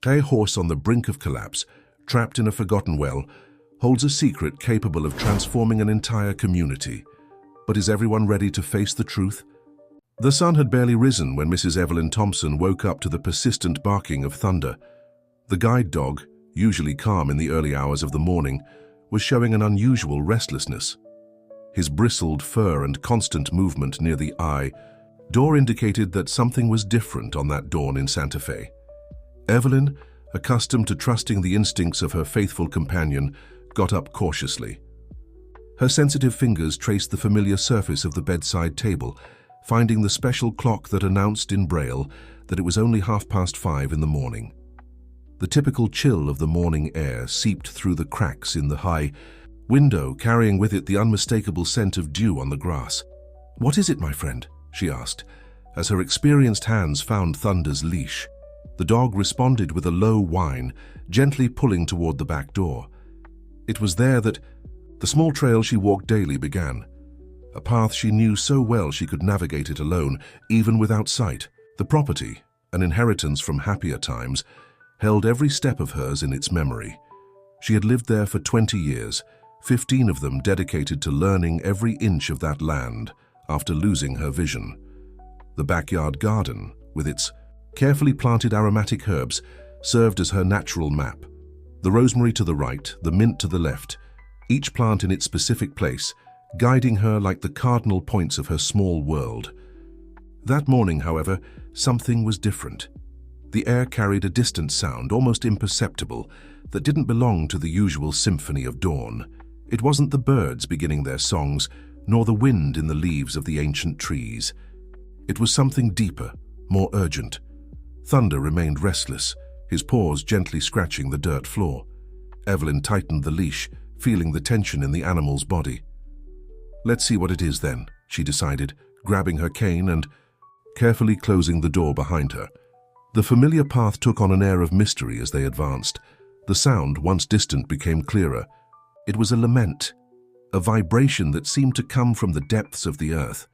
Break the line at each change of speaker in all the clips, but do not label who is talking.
A horse on the brink of collapse, trapped in a forgotten well, holds a secret capable of transforming an entire community. But is everyone ready to face the truth? The sun had barely risen when Mrs. Evelyn Thompson woke up to the persistent barking of Thunder. The guide dog, usually calm in the early hours of the morning, was showing an unusual restlessness. His bristled fur and constant movement near the eye door indicated that something was different on that dawn in Santa Fe. Evelyn, accustomed to trusting the instincts of her faithful companion, got up cautiously. Her sensitive fingers traced the familiar surface of the bedside table, finding the special clock that announced in Braille that it was only 5:30 in the morning. The typical chill of the morning air seeped through the cracks in the high window, carrying with it the unmistakable scent of dew on the grass. "What is it, my friend?" she asked, as her experienced hands found Thunder's leash. The dog responded with a low whine, gently pulling toward the back door. It was there that the small trail she walked daily began, a path she knew so well she could navigate it alone, even without sight. The property, an inheritance from happier times, held every step of hers in its memory. She had lived there for 20 years, 15 of them dedicated to learning every inch of that land after losing her vision. The backyard garden, with its carefully planted aromatic herbs, served as her natural map. The rosemary to the right, the mint to the left, each plant in its specific place, guiding her like the cardinal points of her small world. That morning, however, something was different. The air carried a distant sound, almost imperceptible, that didn't belong to the usual symphony of dawn. It wasn't the birds beginning their songs, nor the wind in the leaves of the ancient trees. It was something deeper, more urgent. Thunder remained restless, his paws gently scratching the dirt floor. Evelyn tightened the leash, feeling the tension in the animal's body. "Let's see what it is then," she decided, grabbing her cane and carefully closing the door behind her. The familiar path took on an air of mystery as they advanced. The sound, once distant, became clearer. It was a lament, a vibration that seemed to come from the depths of the earth.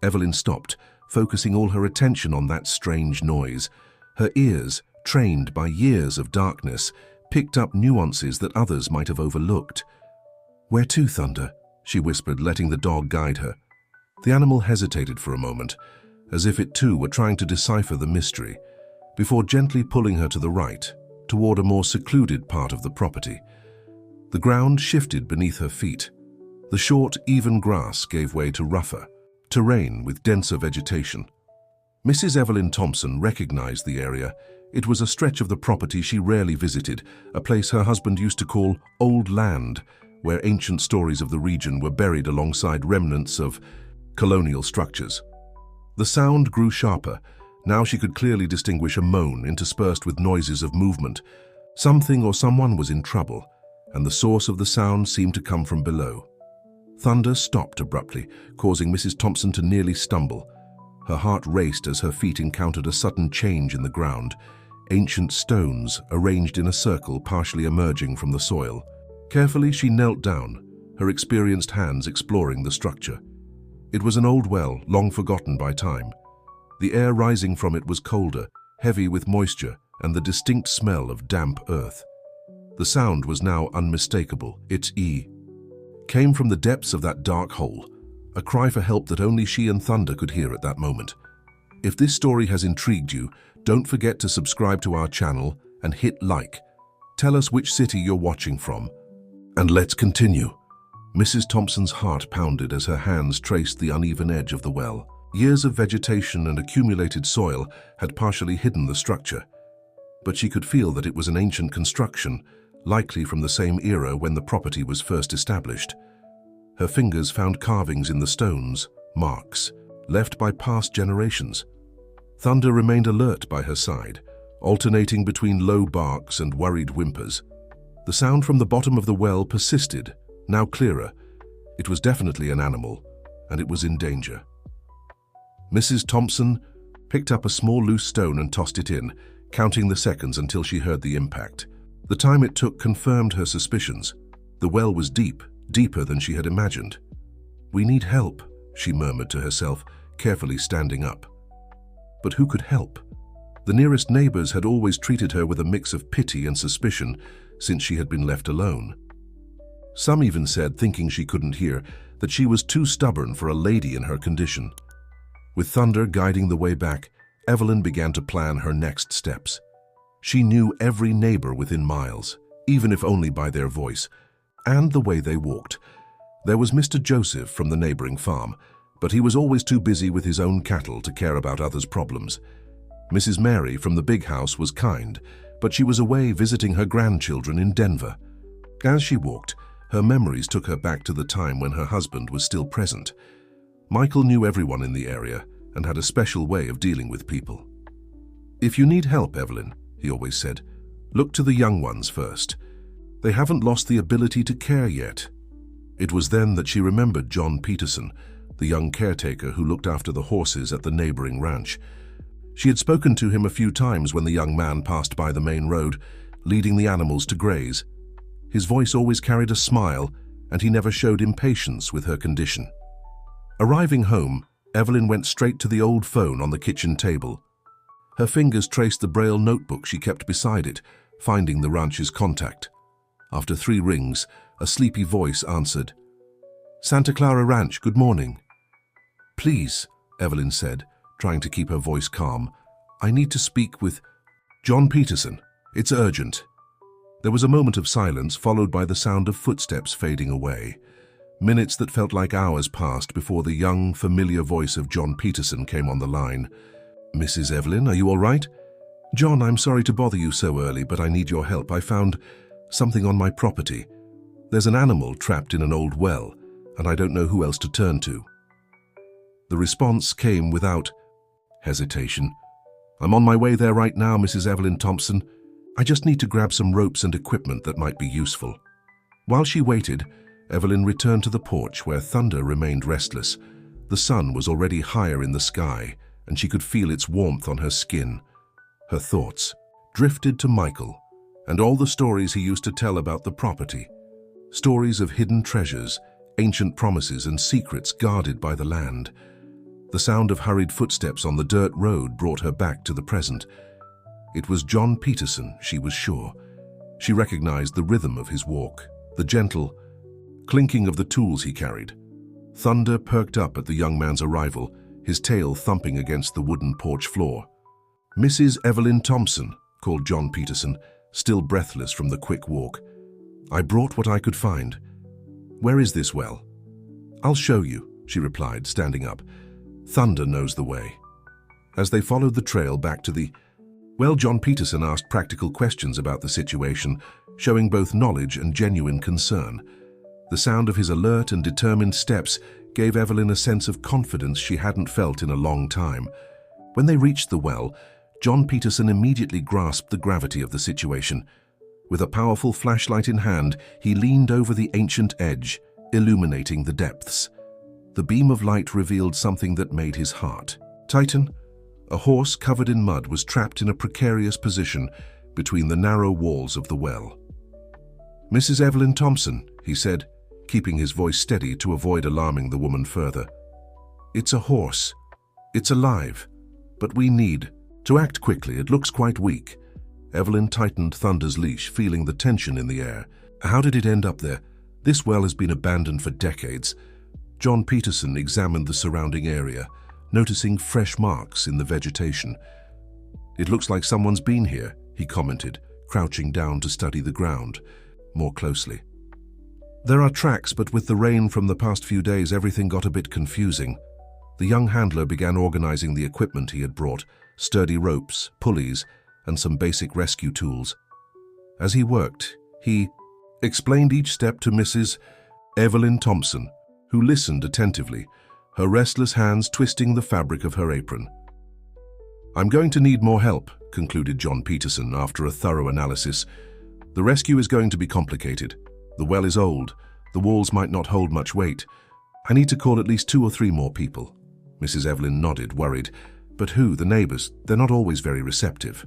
Evelyn stopped, focusing all her attention on that strange noise. Her ears, trained by years of darkness, picked up nuances that others might have overlooked. "Where to, Thunder?" she whispered, letting the dog guide her. The animal hesitated for a moment, as if it too were trying to decipher the mystery, before gently pulling her to the right, toward a more secluded part of the property. The ground shifted beneath her feet. The short, even grass gave way to rougher terrain with denser vegetation. Mrs. Evelyn Thompson recognized the area. It was a stretch of the property she rarely visited, a place her husband used to call Old Land, where ancient stories of the region were buried alongside remnants of colonial structures. The sound grew sharper. Now she could clearly distinguish a moan interspersed with noises of movement. Something or someone was in trouble, and the source of the sound seemed to come from below. Thunder stopped abruptly, causing Mrs. Thompson to nearly stumble. Her heart raced as her feet encountered a sudden change in the ground, ancient stones arranged in a circle partially emerging from the soil. Carefully, she knelt down, her experienced hands exploring the structure. It was an old well, long forgotten by time. The air rising from it was colder, heavy with moisture, and the distinct smell of damp earth. The sound was now unmistakable. Its came from the depths of that dark hole, a cry for help that only she and Thunder could hear at that moment. If this story has intrigued you, don't forget to subscribe to our channel and hit like. Tell us which city you're watching from. And let's continue. Mrs. Thompson's heart pounded as her hands traced the uneven edge of the well. Years of vegetation and accumulated soil had partially hidden the structure, but she could feel that it was an ancient construction, likely from the same era when the property was first established. Her fingers found carvings in the stones, marks, left by past generations. Thunder remained alert by her side, alternating between low barks and worried whimpers. The sound from the bottom of the well persisted, now clearer. It was definitely an animal, and it was in danger. Mrs. Thompson picked up a small loose stone and tossed it in, counting the seconds until she heard the impact. The time it took confirmed her suspicions. The well was deep, deeper than she had imagined. "We need help," she murmured to herself, carefully standing up. But who could help? The nearest neighbors had always treated her with a mix of pity and suspicion since she had been left alone. Some even said, thinking she couldn't hear, that she was too stubborn for a lady in her condition. With Thunder guiding the way back, Evelyn began to plan her next steps. She knew every neighbor within miles, even if only by their voice, and the way they walked. There was Mr. Joseph from the neighboring farm, but he was always too busy with his own cattle to care about others' problems. Mrs. Mary from the big house was kind, but she was away visiting her grandchildren in Denver. As she walked, her memories took her back to the time when her husband was still present. Michael knew everyone in the area and had a special way of dealing with people. "If you need help, Evelyn," he always said, "look to the young ones first. They haven't lost the ability to care yet." It was then that she remembered John Peterson, the young caretaker who looked after the horses at the neighboring ranch. She had spoken to him a few times when the young man passed by the main road, leading the animals to graze. His voice always carried a smile, and he never showed impatience with her condition. Arriving home, Evelyn went straight to the old phone on the kitchen table. Her fingers traced the braille notebook she kept beside it, finding the ranch's contact. After 3 rings, a sleepy voice answered. "Santa Clara Ranch, good morning." "Please," Evelyn said, trying to keep her voice calm, "I need to speak with John Peterson. It's urgent." There was a moment of silence, followed by the sound of footsteps fading away. Minutes that felt like hours passed before the young, familiar voice of John Peterson came on the line. "Mrs. Evelyn, are you all right?" "John, I'm sorry to bother you so early, but I need your help. I found something on my property. There's an animal trapped in an old well, and I don't know who else to turn to." The response came without hesitation. "I'm on my way there right now, Mrs. Evelyn Thompson. I just need to grab some ropes and equipment that might be useful." While she waited, Evelyn returned to the porch where Thunder remained restless. The sun was already higher in the sky, and she could feel its warmth on her skin. Her thoughts drifted to Michael and all the stories he used to tell about the property. Stories of hidden treasures, ancient promises, and secrets guarded by the land. The sound of hurried footsteps on the dirt road brought her back to the present. It was John Peterson, she was sure. She recognized the rhythm of his walk, the gentle clinking of the tools he carried. Thunder perked up at the young man's arrival, his tail thumping against the wooden porch floor. "Mrs. Evelyn Thompson," called John Peterson, still breathless from the quick walk. "I brought what I could find. Where is this well?" "I'll show you," she replied, standing up. "Thunder knows the way." As they followed the trail back to the well, John Peterson asked practical questions about the situation, showing both knowledge and genuine concern. The sound of his alert and determined steps gave Evelyn a sense of confidence she hadn't felt in a long time. When they reached the well, John Peterson immediately grasped the gravity of the situation. With a powerful flashlight in hand, he leaned over the ancient edge, illuminating the depths. The beam of light revealed something that made his heart tighten. A horse covered in mud was trapped in a precarious position between the narrow walls of the well. "Mrs. Evelyn Thompson," he said, keeping his voice steady to avoid alarming the woman further. "It's a horse. It's alive. But we need to act quickly. It looks quite weak." Evelyn tightened Thunder's leash, feeling the tension in the air. "How did it end up there? This well has been abandoned for decades." John Peterson examined the surrounding area, noticing fresh marks in the vegetation. "It looks like someone's been here," he commented, crouching down to study the ground more closely. "There are tracks, but with the rain from the past few days, everything got a bit confusing." The young handler began organizing the equipment he had brought, sturdy ropes, pulleys, and some basic rescue tools. As he worked, he explained each step to Mrs. Evelyn Thompson, who listened attentively, her restless hands twisting the fabric of her apron. "I'm going to need more help," concluded John Peterson after a thorough analysis. "The rescue is going to be complicated. The well is old. The walls might not hold much weight. I need to call at least 2 or 3 more people." Mrs. Evelyn nodded, worried. "But who? The neighbors? They're not always very receptive."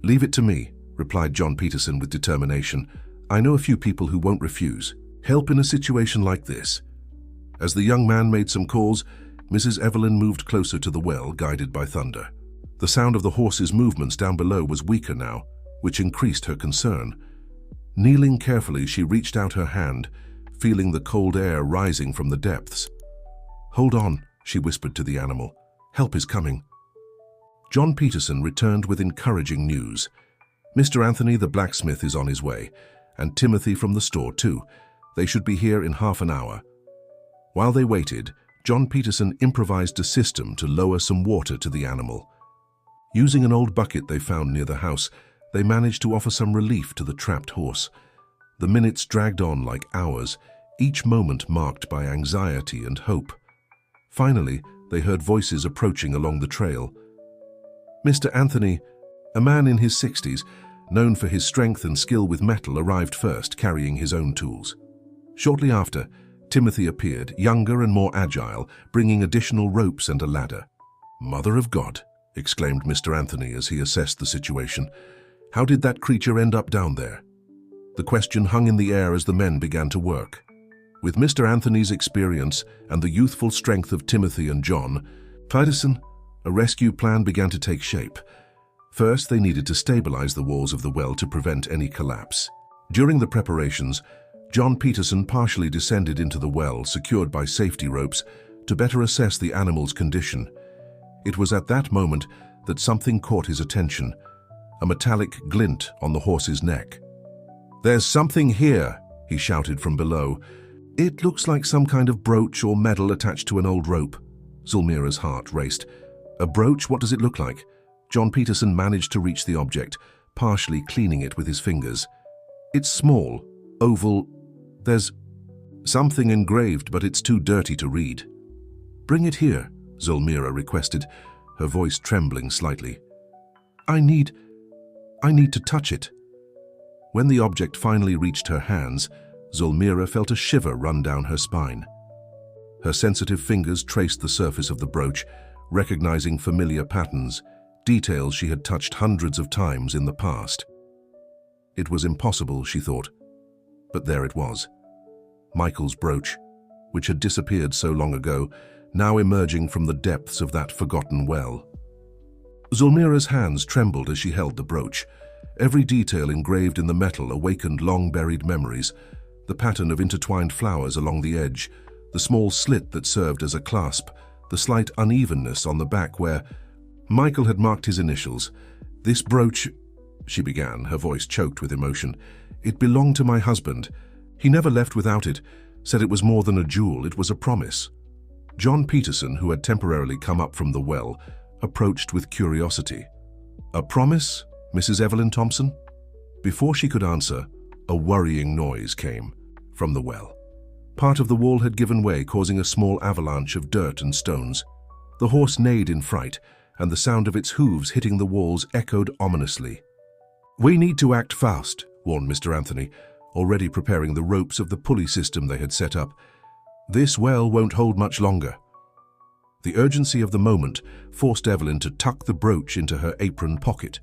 "Leave it to me," replied John Peterson with determination. "I know a few people who won't refuse. Help in a situation like this." As the young man made some calls, Mrs. Evelyn moved closer to the well, guided by Thunder. The sound of the horse's movements down below was weaker now, which increased her concern. Kneeling carefully, she reached out her hand, feeling the cold air rising from the depths. "Hold on," she whispered to the animal. "Help is coming." John Peterson returned with encouraging news. "Mr. Anthony, the blacksmith, is on his way, and Timothy from the store too. They should be here in half an hour." While they waited, John Peterson improvised a system to lower some water to the animal. Using an old bucket they found near the house, they managed to offer some relief to the trapped horse. The minutes dragged on like hours, each moment marked by anxiety and hope. Finally, they heard voices approaching along the trail. Mr. Anthony, a man in his 60s, known for his strength and skill with metal, arrived first, carrying his own tools. Shortly after, Timothy appeared, younger and more agile, bringing additional ropes and a ladder. "Mother of God!" exclaimed Mr. Anthony as he assessed the situation. "How did that creature end up down there?" The question hung in the air as the men began to work. With Mr. Anthony's experience and the youthful strength of Timothy and John Peterson, a rescue plan began to take shape. First, they needed to stabilize the walls of the well to prevent any collapse. During the preparations, John Peterson partially descended into the well, secured by safety ropes, to better assess the animal's condition. It was at that moment that something caught his attention, a metallic glint on the horse's neck. "There's something here," he shouted from below. "It looks like some kind of brooch or medal attached to an old rope." Zulmira's heart raced. "A brooch? What does it look like?" John Peterson managed to reach the object, partially cleaning it with his fingers. "It's small, oval. There's something engraved, but it's too dirty to read." "Bring it here," Zulmira requested, her voice trembling slightly. I need to touch it." When the object finally reached her hands, Zulmira felt a shiver run down her spine. Her sensitive fingers traced the surface of the brooch, recognizing familiar patterns, details she had touched hundreds of times in the past. It was impossible, she thought, but there it was. Michael's brooch, which had disappeared so long ago, now emerging from the depths of that forgotten well. Zulmira's hands trembled as she held the brooch. Every detail engraved in the metal awakened long-buried memories: the pattern of intertwined flowers along the edge, the small slit that served as a clasp, the slight unevenness on the back where Michael had marked his initials. "This brooch," she began, her voice choked with emotion, "it belonged to my husband. He never left without it, said it was more than a jewel, it was a promise." John Peterson, who had temporarily come up from the well, approached with curiosity. "A promise, Mrs. Evelyn Thompson?" Before she could answer, a worrying noise came from the well. Part of the wall had given way, causing a small avalanche of dirt and stones. The horse neighed in fright, and the sound of its hooves hitting the walls echoed ominously. "We need to act fast," warned Mr. Anthony, already preparing the ropes of the pulley system they had set up. "This well won't hold much longer." The urgency of the moment forced Evelyn to tuck the brooch into her apron pocket.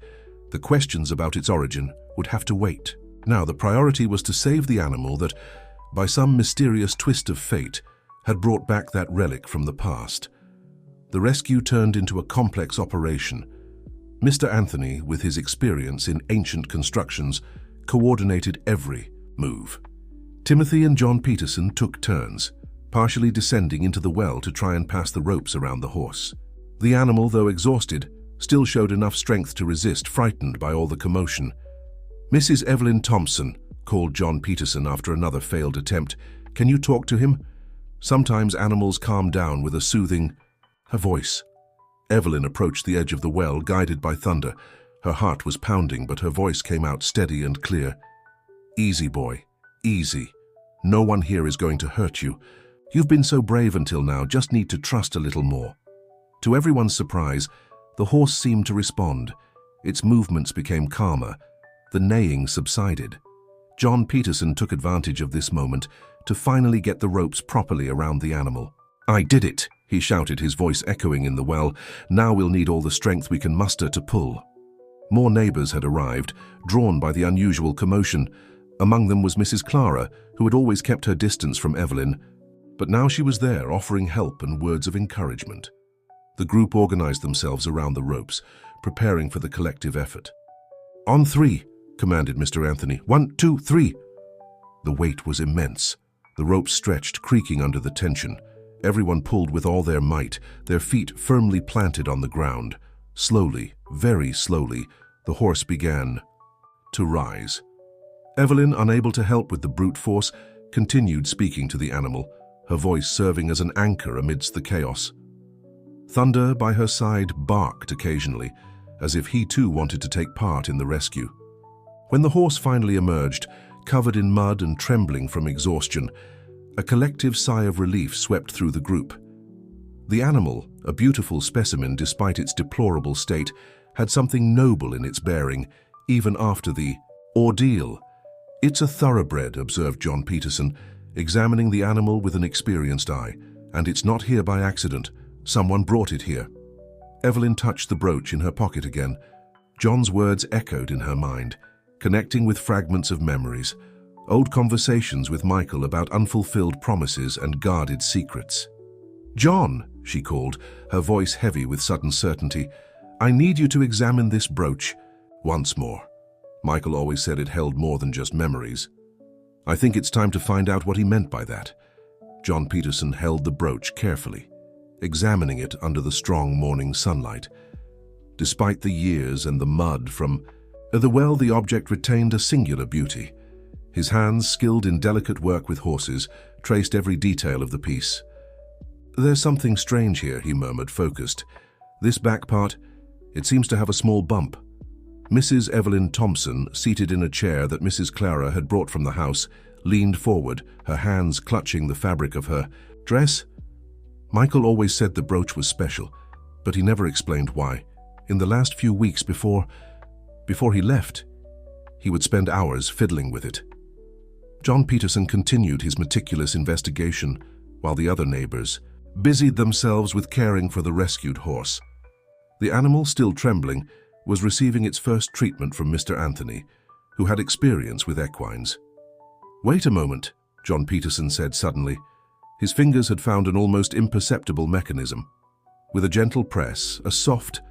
The questions about its origin would have to wait. Now the priority was to save the animal that, by some mysterious twist of fate, had brought back that relic from the past. The rescue turned into a complex operation. Mr. Anthony, with his experience in ancient constructions, coordinated every move. Timothy and John Peterson took turns, partially descending into the well to try and pass the ropes around the horse. The animal, though exhausted, still showed enough strength to resist, frightened by all the commotion. "Mrs. Evelyn Thompson," called John Peterson after another failed attempt, "can you talk to him? Sometimes animals calm down with a soothing..." Her voice. Evelyn approached the edge of the well, guided by thunder. Her heart was pounding, but her voice came out steady and clear. "Easy, boy. Easy. No one here is going to hurt you. You've been so brave until now, just need to trust a little more." To everyone's surprise, the horse seemed to respond. Its movements became calmer. The neighing subsided. John Peterson took advantage of this moment to finally get the ropes properly around the animal. "I did it," he shouted, his voice echoing in the well. "Now we'll need all the strength we can muster to pull." More neighbors had arrived, drawn by the unusual commotion. Among them was Mrs. Clara, who had always kept her distance from Evelyn, but now she was there, offering help and words of encouragement. The group organized themselves around the ropes, preparing for the collective effort. "On three," commanded Mr. Anthony. "1, 2, 3. The weight was immense. The ropes stretched, creaking under the tension. Everyone pulled with all their might, their feet firmly planted on the ground. Slowly, very slowly, the horse began to rise. Evelyn, unable to help with the brute force, continued speaking to the animal, her voice serving as an anchor amidst the chaos. Thunder, by her side, barked occasionally, as if he too wanted to take part in the rescue. When the horse finally emerged, covered in mud and trembling from exhaustion, a collective sigh of relief swept through the group. The animal, a beautiful specimen despite its deplorable state, had something noble in its bearing, even after the ordeal. "It's a thoroughbred," observed John Peterson, examining the animal with an experienced eye. "And it's not here by accident. Someone brought it here." Evelyn touched the brooch in her pocket again. John's words echoed in her mind, connecting with fragments of memories, old conversations with Michael about unfulfilled promises and guarded secrets. "John," she called, her voice heavy with sudden certainty, "I need you to examine this brooch once more. Michael always said it held more than just memories. I think it's time to find out what he meant by that." John Peterson held the brooch carefully, examining it under the strong morning sunlight. Despite the years and the mud from the object retained a singular beauty. His hands, skilled in delicate work with horses, traced every detail of the piece. "There's something strange here," he murmured, focused. "This back part, it seems to have a small bump." Mrs. Evelyn Thompson, seated in a chair that Mrs. Clara had brought from the house, leaned forward, her hands clutching the fabric of her dress. Michael always said the brooch was special, but he never explained why. In the last few weeks before he left, he would spend hours fiddling with it. John Peterson continued his meticulous investigation, while the other neighbors busied themselves with caring for the rescued horse. The animal, still trembling, was receiving its first treatment from Mr. Anthony, who had experience with equines. "Wait a moment," John Peterson said suddenly. His fingers had found an almost imperceptible mechanism. With a gentle press, a soft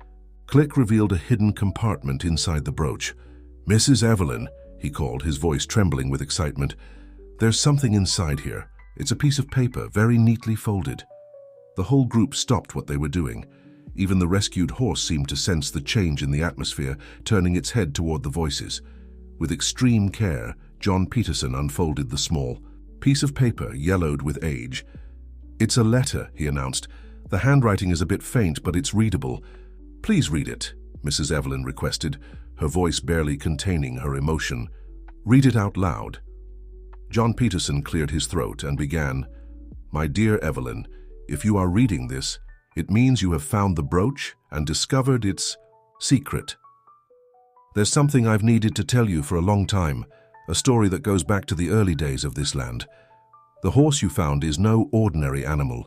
click revealed a hidden compartment inside the brooch. "Mrs. Evelyn," he called, his voice trembling with excitement, "there's something inside here. It's a piece of paper, very neatly folded." The whole group stopped what they were doing. Even the rescued horse seemed to sense the change in the atmosphere, turning its head toward the voices. With extreme care, John Peterson unfolded the small piece of paper, yellowed with age. "It's a letter," he announced. "The handwriting is a bit faint, but it's readable." "Please read it," Mrs. Evelyn requested, her voice barely containing her emotion. "Read it out loud." John Peterson cleared his throat and began, "My dear Evelyn, if you are reading this, it means you have found the brooch and discovered its secret. There's something I've needed to tell you for a long time, a story that goes back to the early days of this land. The horse you found is no ordinary animal.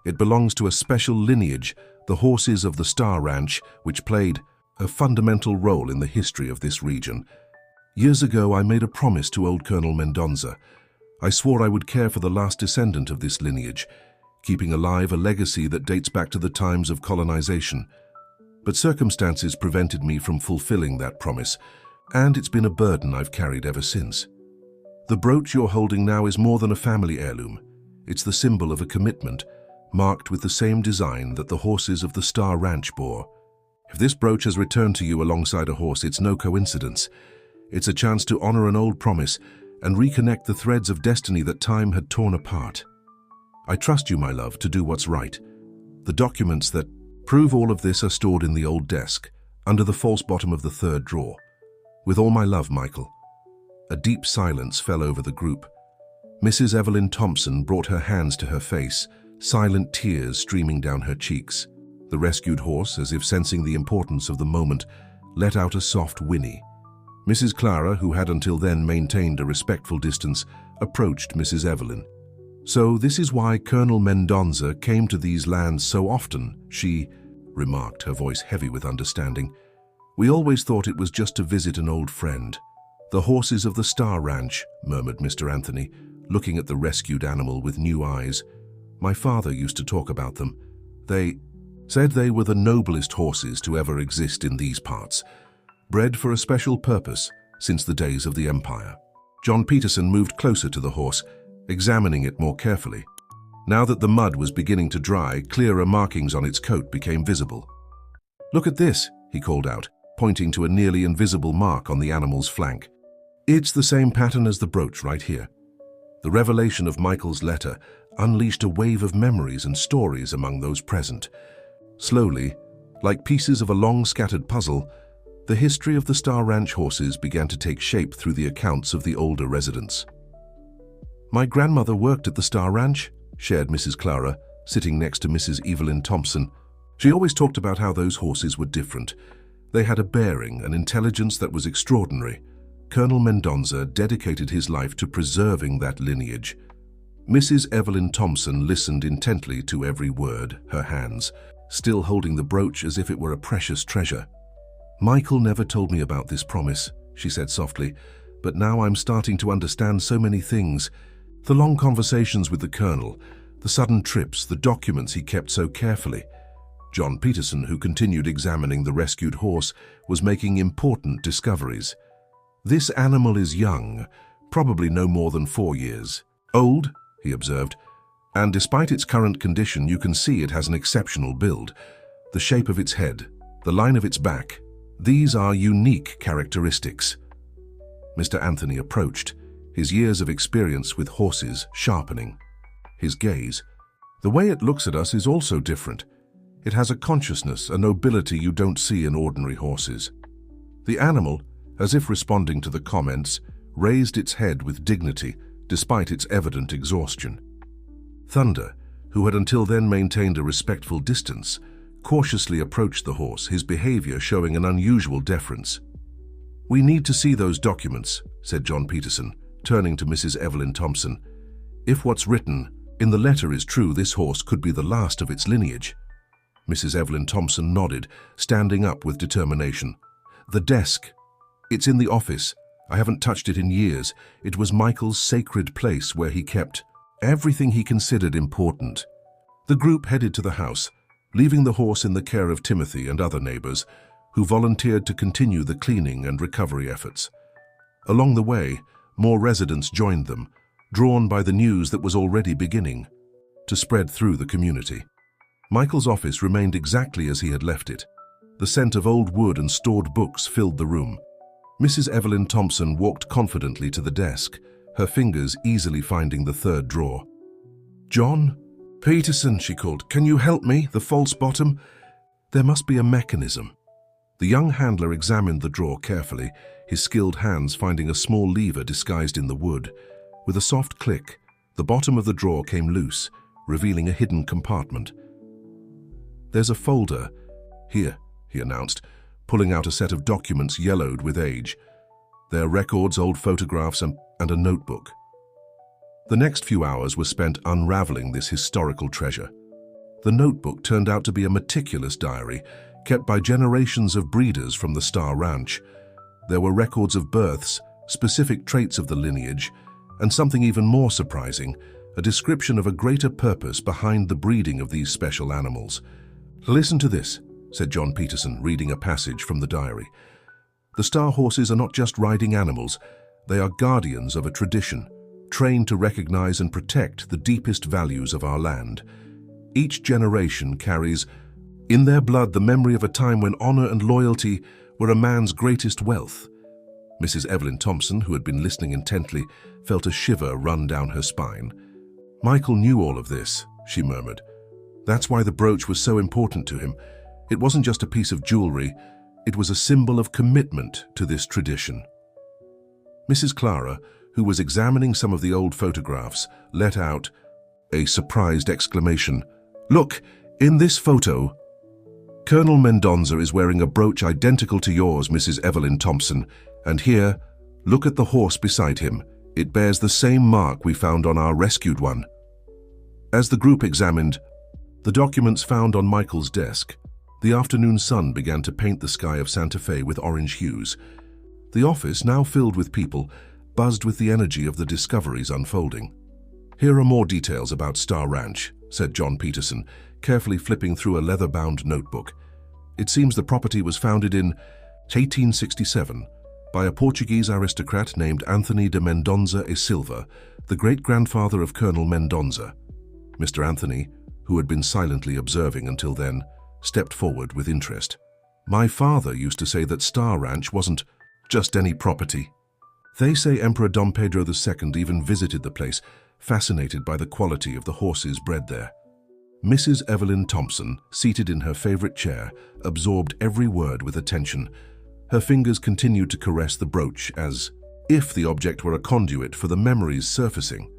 It belongs to a special lineage, the horses of the Star Ranch, which played a fundamental role in the history of this region. Years ago, I made a promise to old Colonel Mendonza. I swore I would care for the last descendant of this lineage, keeping alive a legacy that dates back to the times of colonization. But circumstances prevented me from fulfilling that promise, and it's been a burden I've carried ever since. The brooch you're holding now is more than a family heirloom. It's the symbol of a commitment, marked with the same design that the horses of the Star Ranch bore. If this brooch has returned to you alongside a horse, it's no coincidence. It's a chance to honor an old promise and reconnect the threads of destiny that time had torn apart. I trust you, my love, to do what's right. The documents that prove all of this are stored in the old desk, under the false bottom of the third drawer. With all my love, Michael." A deep silence fell over the group. Mrs. Evelyn Thompson brought her hands to her face, silent tears streaming down her cheeks. The rescued horse, as if sensing the importance of the moment, let out a soft whinny. Mrs. Clara, who had until then maintained a respectful distance, approached Mrs. Evelyn. "So this is why Colonel Mendonza came to these lands so often," she remarked, her voice heavy with understanding. "We always thought it was just to visit an old friend." "The horses of the Star Ranch," murmured Mr. Anthony, looking at the rescued animal with new eyes. "My father used to talk about them. They said they were the noblest horses to ever exist in these parts, bred for a special purpose since the days of the Empire. John Peterson moved closer to the horse, examining it more carefully. Now that the mud was beginning to dry, clearer markings on its coat became visible. "Look at this," he called out, pointing to a nearly invisible mark on the animal's flank. "It's the same pattern as the brooch right here." The revelation of Michael's letter unleashed a wave of memories and stories among those present. Slowly, like pieces of a long scattered puzzle, the history of the Star Ranch horses began to take shape through the accounts of the older residents. "My grandmother worked at the Star Ranch," shared Mrs. Clara, sitting next to Mrs. Evelyn Thompson. "She always talked about how those horses were different. They had a bearing, an intelligence that was extraordinary. Colonel Mendonza dedicated his life to preserving that lineage." Mrs. Evelyn Thompson listened intently to every word, her hands still holding the brooch as if it were a precious treasure. "Michael never told me about this promise," she said softly, "but now I'm starting to understand so many things. The long conversations with the Colonel, the sudden trips, the documents he kept so carefully." John Peterson, who continued examining the rescued horse, was making important discoveries. "This animal is young, probably no more than 4 years. Old," he observed, "and despite its current condition, you can see it has an exceptional build. The shape of its head, the line of its back, these are unique characteristics." Mr. Anthony approached, his years of experience with horses sharpening. His gaze, "The way it looks at us is also different. It has a consciousness, a nobility you don't see in ordinary horses." The animal, as if responding to the comments, raised its head with dignity despite its evident exhaustion. Thunder, who had until then maintained a respectful distance, cautiously approached the horse, his behavior showing an unusual deference. "We need to see those documents," said John Peterson, turning to Mrs. Evelyn Thompson. "If what's written in the letter is true, this horse could be the last of its lineage." Mrs. Evelyn Thompson nodded, standing up with determination. "The desk. It's in the office. I haven't touched it in years. It was Michael's sacred place where he kept everything he considered important." The group headed to the house, leaving the horse in the care of Timothy and other neighbors, who volunteered to continue the cleaning and recovery efforts. Along the way, more residents joined them, drawn by the news that was already beginning to spread through the community. Michael's office remained exactly as he had left it. The scent of old wood and stored books filled the room. Mrs. Evelyn Thompson walked confidently to the desk, her fingers easily finding the third drawer. "John Peterson," she called, "can you help me? The false bottom? There must be a mechanism." The young handler examined the drawer carefully, his skilled hands finding a small lever disguised in the wood. With a soft click, the bottom of the drawer came loose, revealing a hidden compartment. "There's a folder here," he announced, pulling out a set of documents yellowed with age. There are records, old photographs, and a notebook. The next few hours were spent unraveling this historical treasure. The notebook turned out to be a meticulous diary, kept by generations of breeders from the Star Ranch. There were records of births, specific traits of the lineage, and something even more surprising, a description of a greater purpose behind the breeding of these special animals. "Listen to this," said John Peterson, reading a passage from the diary. "The Star horses are not just riding animals, they are guardians of a tradition, trained to recognize and protect the deepest values of our land. Each generation carries in their blood the memory of a time when honor and loyalty were a man's greatest wealth." Mrs. Evelyn Thompson, who had been listening intently, felt a shiver run down her spine. "Michael knew all of this," she murmured. "That's why the brooch was so important to him. It wasn't just a piece of jewelry, it was a symbol of commitment to this tradition." Mrs. Clara, who was examining some of the old photographs, let out a surprised exclamation. "Look, in this photo, Colonel Mendonza is wearing a brooch identical to yours, Mrs. Evelyn Thompson, and here, look at the horse beside him. It bears the same mark we found on our rescued one." As the group examined the documents found on Michael's desk, the afternoon sun began to paint the sky of Santa Fe with orange hues. The office, now filled with people, buzzed with the energy of the discoveries unfolding. "Here are more details about Star Ranch," said John Peterson, carefully flipping through a leather-bound notebook. It seems the property was founded in 1867 by a Portuguese aristocrat named Anthony de Mendonça e Silva, the great-grandfather of Colonel Mendonça. Mr. Anthony, who had been silently observing until then, stepped forward with interest. My father used to say that Star Ranch wasn't just any property. They say Emperor Dom Pedro II even visited the place, fascinated by the quality of the horses bred there. Mrs. Evelyn Thompson, seated in her favorite chair, absorbed every word with attention. Her fingers continued to caress the brooch as if the object were a conduit for the memories surfacing.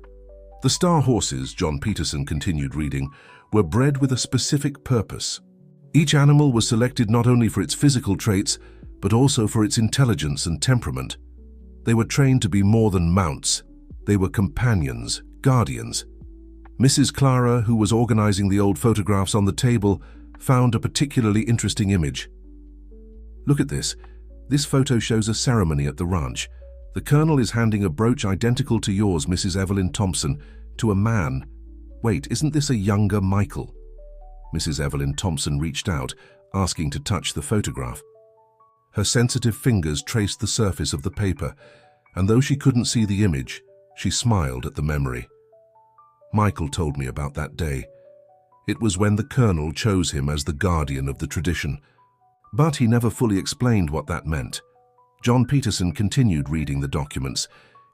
The Star horses, John Peterson continued reading, were bred with a specific purpose. Each animal was selected not only for its physical traits, but also for its intelligence and temperament. They were trained to be more than mounts. They were companions, guardians. Mrs. Clara, who was organizing the old photographs on the table, found a particularly interesting image. Look at this. This photo shows a ceremony at the ranch. The colonel is handing a brooch identical to yours, Mrs. Evelyn Thompson, to a man. Wait, isn't this a younger Michael? Mrs. Evelyn Thompson reached out, asking to touch the photograph. Her sensitive fingers traced the surface of the paper, and though she couldn't see the image, she smiled at the memory. Michael told me about that day. It was when the colonel chose him as the guardian of the tradition. But he never fully explained what that meant. John Peterson continued reading the documents,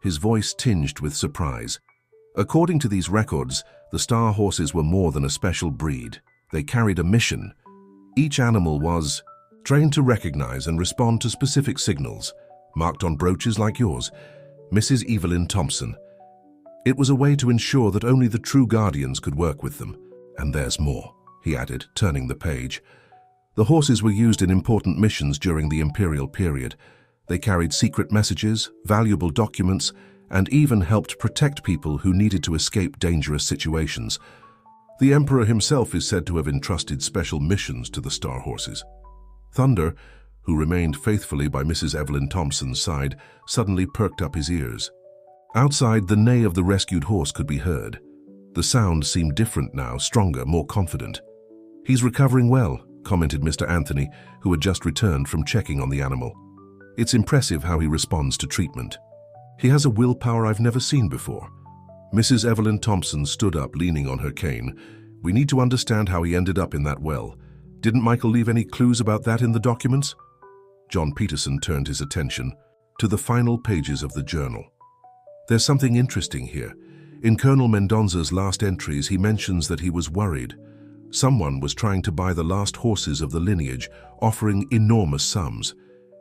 his voice tinged with surprise. According to these records, the Star horses were more than a special breed. They carried a mission. Each animal was trained to recognize and respond to specific signals, marked on brooches like yours, Mrs. Evelyn Thompson. It was a way to ensure that only the true guardians could work with them. And there's more, he added, turning the page. The horses were used in important missions during the imperial period. They carried secret messages, valuable documents, and even helped protect people who needed to escape dangerous situations. The emperor himself is said to have entrusted special missions to the Star horses. Thunder, who remained faithfully by Mrs. Evelyn Thompson's side, suddenly perked up his ears. Outside, the neigh of the rescued horse could be heard. The sound seemed different now, stronger, more confident. "He's recovering well," commented Mr. Anthony, who had just returned from checking on the animal. "It's impressive how he responds to treatment. He has a willpower I've never seen before." Mrs. Evelyn Thompson stood up, leaning on her cane. "We need to understand how he ended up in that well. Didn't Michael leave any clues about that in the documents?" John Peterson turned his attention to the final pages of the journal. "There's something interesting here. In Colonel Mendonça's last entries, he mentions that he was worried. Someone was trying to buy the last horses of the lineage, offering enormous sums.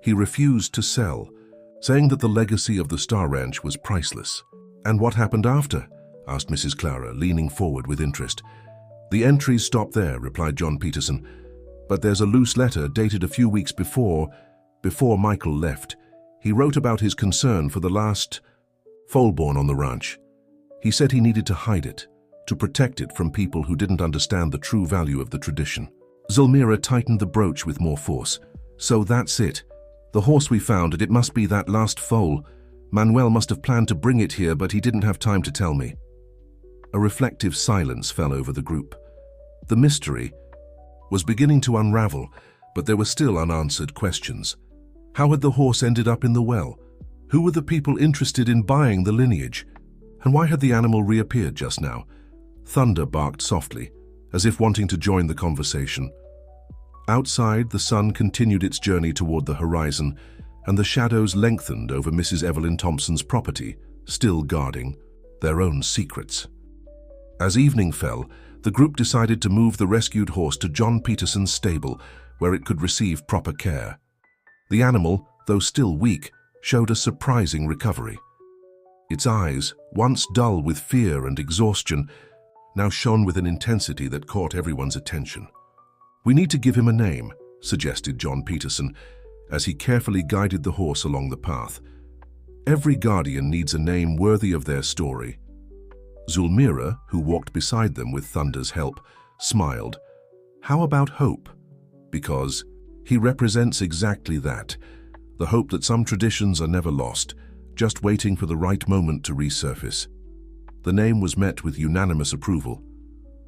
He refused to sell, saying that the legacy of the Star Ranch was priceless." "And what happened after?" asked Mrs. Clara, leaning forward with interest. "The entries stop there," replied John Peterson. "But there's a loose letter dated a few weeks before Michael left. He wrote about his concern for the last foalborn on the ranch. He said he needed to hide it, to protect it from people who didn't understand the true value of the tradition." Zulmira tightened the brooch with more force. "So that's it. The horse we found, and it must be that last foal. Manuel must have planned to bring it here, but he didn't have time to tell me." A reflective silence fell over the group. The mystery was beginning to unravel, but there were still unanswered questions. How had the horse ended up in the well? Who were the people interested in buying the lineage? And why had the animal reappeared just now? Thunder barked softly, as if wanting to join the conversation. Outside, the sun continued its journey toward the horizon, and the shadows lengthened over Mrs. Evelyn Thompson's property, still guarding their own secrets. As evening fell, the group decided to move the rescued horse to John Peterson's stable, where it could receive proper care. The animal, though still weak, showed a surprising recovery. Its eyes, once dull with fear and exhaustion, now shone with an intensity that caught everyone's attention. "We need to give him a name," suggested John Peterson, as he carefully guided the horse along the path. "Every guardian needs a name worthy of their story." Zulmira, who walked beside them with Thunder's help, smiled. "How about Hope? Because he represents exactly that, the hope that some traditions are never lost, just waiting for the right moment to resurface." The name was met with unanimous approval.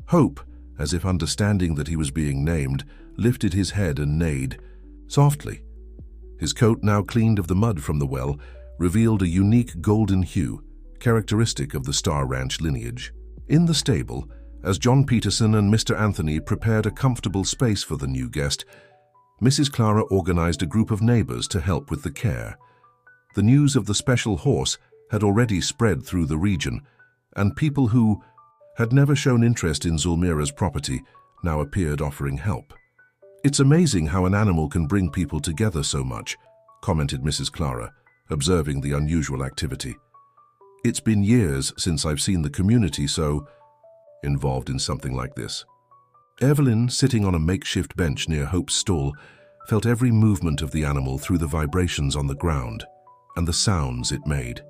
Hope, as if understanding that he was being named, lifted his head and neighed, softly. His coat, now cleaned of the mud from the well, revealed a unique golden hue, characteristic of the Star Ranch lineage. In the stable, as John Peterson and Mr. Anthony prepared a comfortable space for the new guest, Mrs. Clara organized a group of neighbors to help with the care. The news of the special horse had already spread through the region, and people who had never shown interest in Zulmira's property now appeared offering help. "It's amazing how an animal can bring people together so much," commented Mrs. Clara, observing the unusual activity. "It's been years since I've seen the community so involved in something like this." Evelyn, sitting on a makeshift bench near Hope's stall, felt every movement of the animal through the vibrations on the ground and the sounds it made.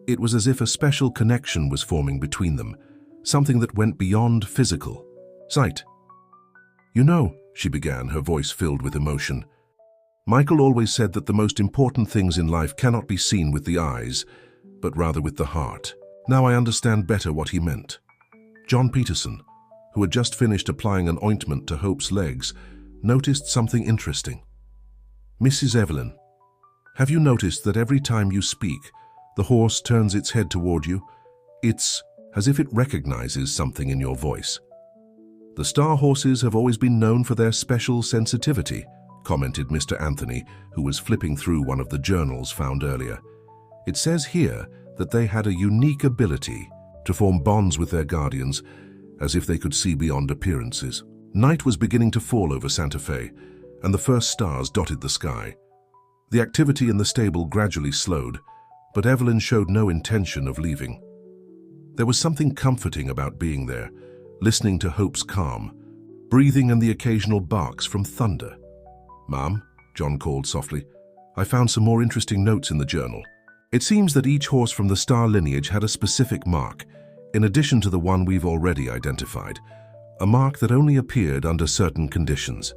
It was as if a special connection was forming between them, something that went beyond physical sight. "You know," she began, her voice filled with emotion, "Michael always said that the most important things in life cannot be seen with the eyes, but rather with the heart. Now I understand better what he meant." John Peterson, who had just finished applying an ointment to Hope's legs, noticed something interesting. "Mrs. Evelyn, have you noticed that every time you speak, the horse turns its head toward you? It's as if it recognizes something in your voice." "The Star horses have always been known for their special sensitivity," commented Mr. Anthony, who was flipping through one of the journals found earlier. "It says here that they had a unique ability to form bonds with their guardians, as if they could see beyond appearances." Night was beginning to fall over Santa Fe, and the first stars dotted the sky. The activity in the stable gradually slowed, but Evelyn showed no intention of leaving. There was something comforting about being there, listening to Hope's calm, breathing and the occasional barks from Thunder. "Mom," John called softly, "I found some more interesting notes in the journal. It seems that each horse from the Star lineage had a specific mark, in addition to the one we've already identified, a mark that only appeared under certain conditions."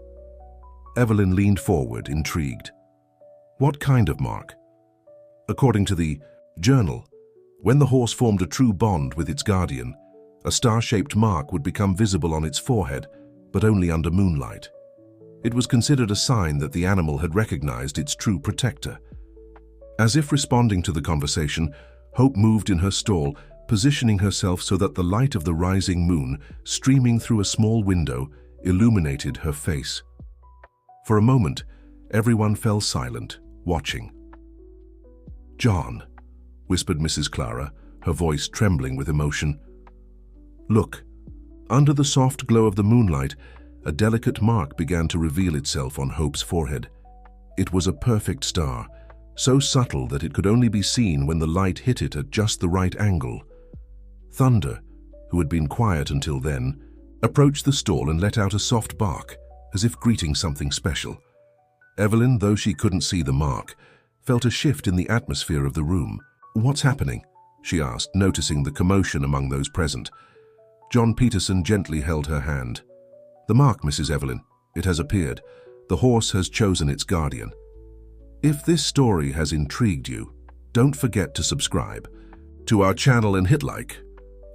Evelyn leaned forward, intrigued. "What kind of mark?" "According to the journal, when the horse formed a true bond with its guardian, a star-shaped mark would become visible on its forehead, but only under moonlight. It was considered a sign that the animal had recognized its true protector." As if responding to the conversation, Hope moved in her stall, positioning herself so that the light of the rising moon, streaming through a small window, illuminated her face. For a moment, everyone fell silent, watching. "John," whispered Mrs. Clara, her voice trembling with emotion. "Look." Under the soft glow of the moonlight, a delicate mark began to reveal itself on Hope's forehead. It was a perfect star, so subtle that it could only be seen when the light hit it at just the right angle. Thunder, who had been quiet until then, approached the stall and let out a soft bark, as if greeting something special. Evelyn, though she couldn't see the mark, felt a shift in the atmosphere of the room. "What's happening?" she asked, noticing the commotion among those present. John Peterson gently held her hand. "The mark, Mrs. Evelyn. It has appeared. The horse has chosen its guardian. If this story has intrigued you, don't forget to subscribe to our channel and hit like.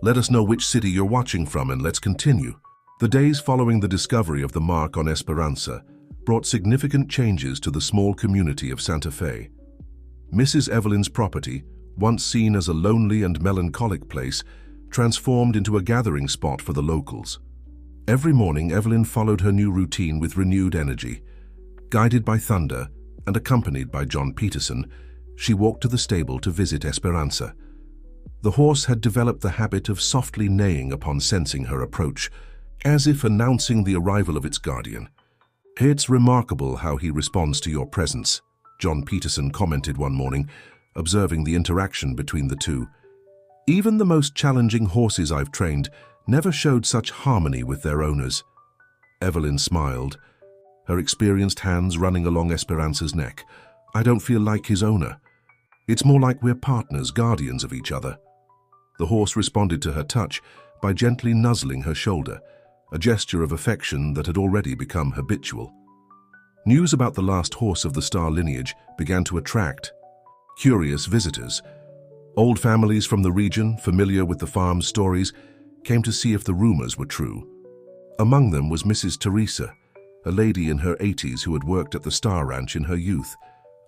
Let us know which city you're watching from, and let's continue." The days following the discovery of the mark on Esperanza brought significant changes to the small community of Santa Fe. Mrs. Evelyn's property, once seen as a lonely and melancholic place, transformed into a gathering spot for the locals. Every morning, Evelyn followed her new routine with renewed energy. Guided by Thunder and accompanied by John Peterson, she walked to the stable to visit Esperanza. The horse had developed the habit of softly neighing upon sensing her approach, as if announcing the arrival of its guardian. "It's remarkable how he responds to your presence," John Peterson commented one morning, observing the interaction between the two. "Even the most challenging horses I've trained never showed such harmony with their owners." Evelyn smiled, her experienced hands running along Esperanza's neck. "I don't feel like his owner. It's more like we're partners, guardians of each other." The horse responded to her touch by gently nuzzling her shoulder, a gesture of affection that had already become habitual. News about the last horse of the Star lineage began to attract curious visitors. Old families from the region, familiar with the farm's stories, came to see if the rumors were true. Among them was Mrs. Teresa, a lady in her 80s who had worked at the Star Ranch in her youth.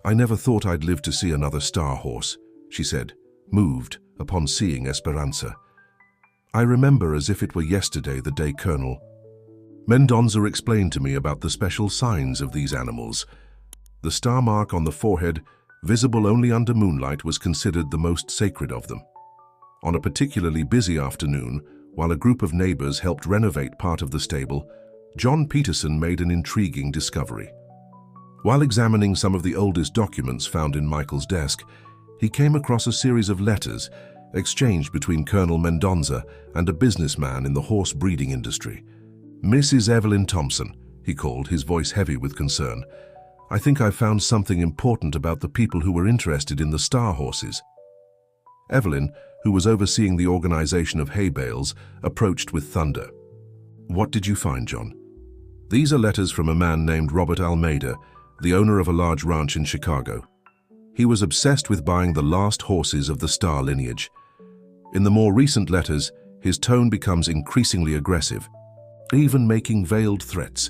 "I never thought I'd live to see another star horse," she said, moved upon seeing Esperanza. "I remember as if it were yesterday the day Colonel Mendonza explained to me about the special signs of these animals. The star mark on the forehead, visible only under moonlight, was considered the most sacred of them. On a particularly busy afternoon, while a group of neighbors helped renovate part of the stable, John Peterson made an intriguing discovery. While examining some of the oldest documents found in Michael's desk, he came across a series of letters exchanged between Colonel Mendonza and a businessman in the horse breeding industry. "Mrs. Evelyn Thompson," he called, his voice heavy with concern. "I think I've found something important about the people who were interested in the star horses." Evelyn, who was overseeing the organization of hay bales, approached with thunder. "What did you find, John?" "These are letters from a man named Robert Almeida, the owner of a large ranch in Chicago. He was obsessed with buying the last horses of the Star lineage. In the more recent letters, his tone becomes increasingly aggressive, even making veiled threats."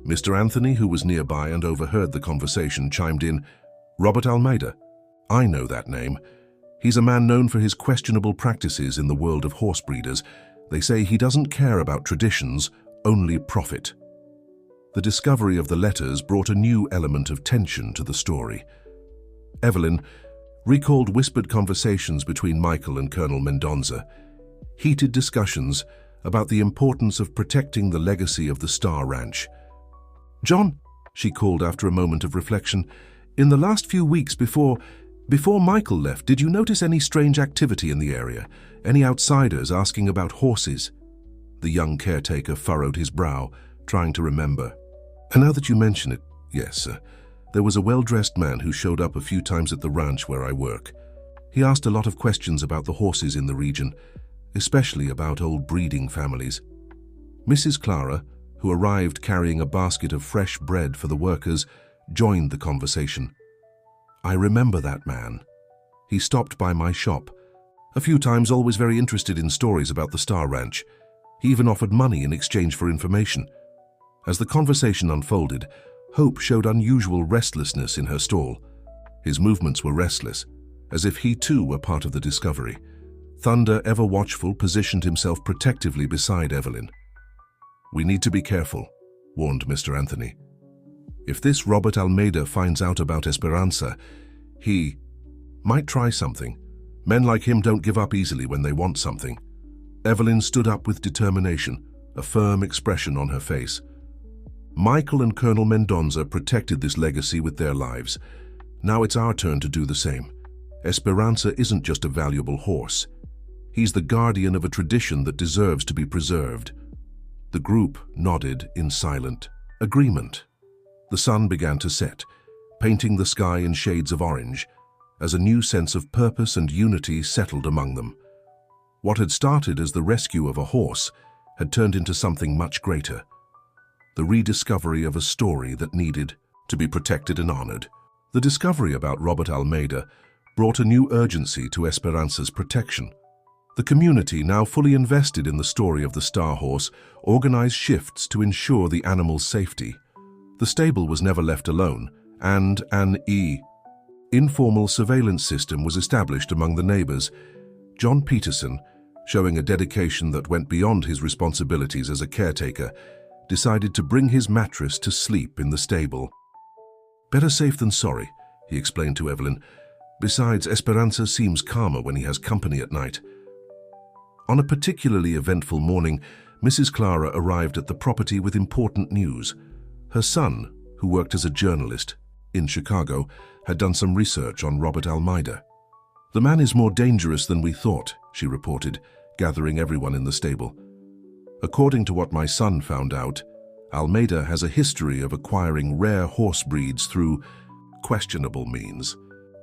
Mr. Anthony, who was nearby and overheard the conversation, chimed in. "Robert Almeida? I know that name. He's a man known for his questionable practices in the world of horse breeders. They say he doesn't care about traditions, only profit." The discovery of the letters brought a new element of tension to the story. Evelyn recalled whispered conversations between Michael and Colonel Mendonza, heated discussions about the importance of protecting the legacy of the Star Ranch. "John," she called after a moment of reflection, "in the last few weeks before Michael left, did you notice any strange activity in the area? Any outsiders asking about horses?" The young caretaker furrowed his brow, trying to remember. "And now that you mention it, yes, there was a well-dressed man who showed up a few times at the ranch where I work. He asked a lot of questions about the horses in the region, especially about old breeding families." Mrs. Clara, who arrived carrying a basket of fresh bread for the workers, joined the conversation. "I remember that man. He stopped by my shop a few times, always very interested in stories about the Star Ranch. He even offered money in exchange for information." As the conversation unfolded, Hope showed unusual restlessness in her stall. His movements were restless, as if he too were part of the discovery. Thunder, ever watchful, positioned himself protectively beside Evelyn. "We need to be careful," warned Mr. Anthony. "If this Robert Almeida finds out about Esperanza, he might try something. Men like him don't give up easily when they want something." Evelyn stood up with determination, a firm expression on her face. "Michael and Colonel Mendonza protected this legacy with their lives. Now it's our turn to do the same. Esperanza isn't just a valuable horse. He's the guardian of a tradition that deserves to be preserved." The group nodded in silent agreement. The sun began to set, painting the sky in shades of orange, as a new sense of purpose and unity settled among them. What had started as the rescue of a horse had turned into something much greater: the rediscovery of a story that needed to be protected and honored. The discovery about Robert Almeida brought a new urgency to Esperanza's protection. The community, now fully invested in the story of the Star Horse, organized shifts to ensure the animal's safety. The stable was never left alone, and an informal surveillance system was established among the neighbors. John Peterson, showing a dedication that went beyond his responsibilities as a caretaker, decided to bring his mattress to sleep in the stable. "Better safe than sorry," he explained to Evelyn. "Besides, Esperanza seems calmer when he has company at night." On a particularly eventful morning, Mrs. Clara arrived at the property with important news. Her son, who worked as a journalist in Chicago, had done some research on Robert Almeida. "The man is more dangerous than we thought," she reported, gathering everyone in the stable. "According to what my son found out, Almeida has a history of acquiring rare horse breeds through questionable means.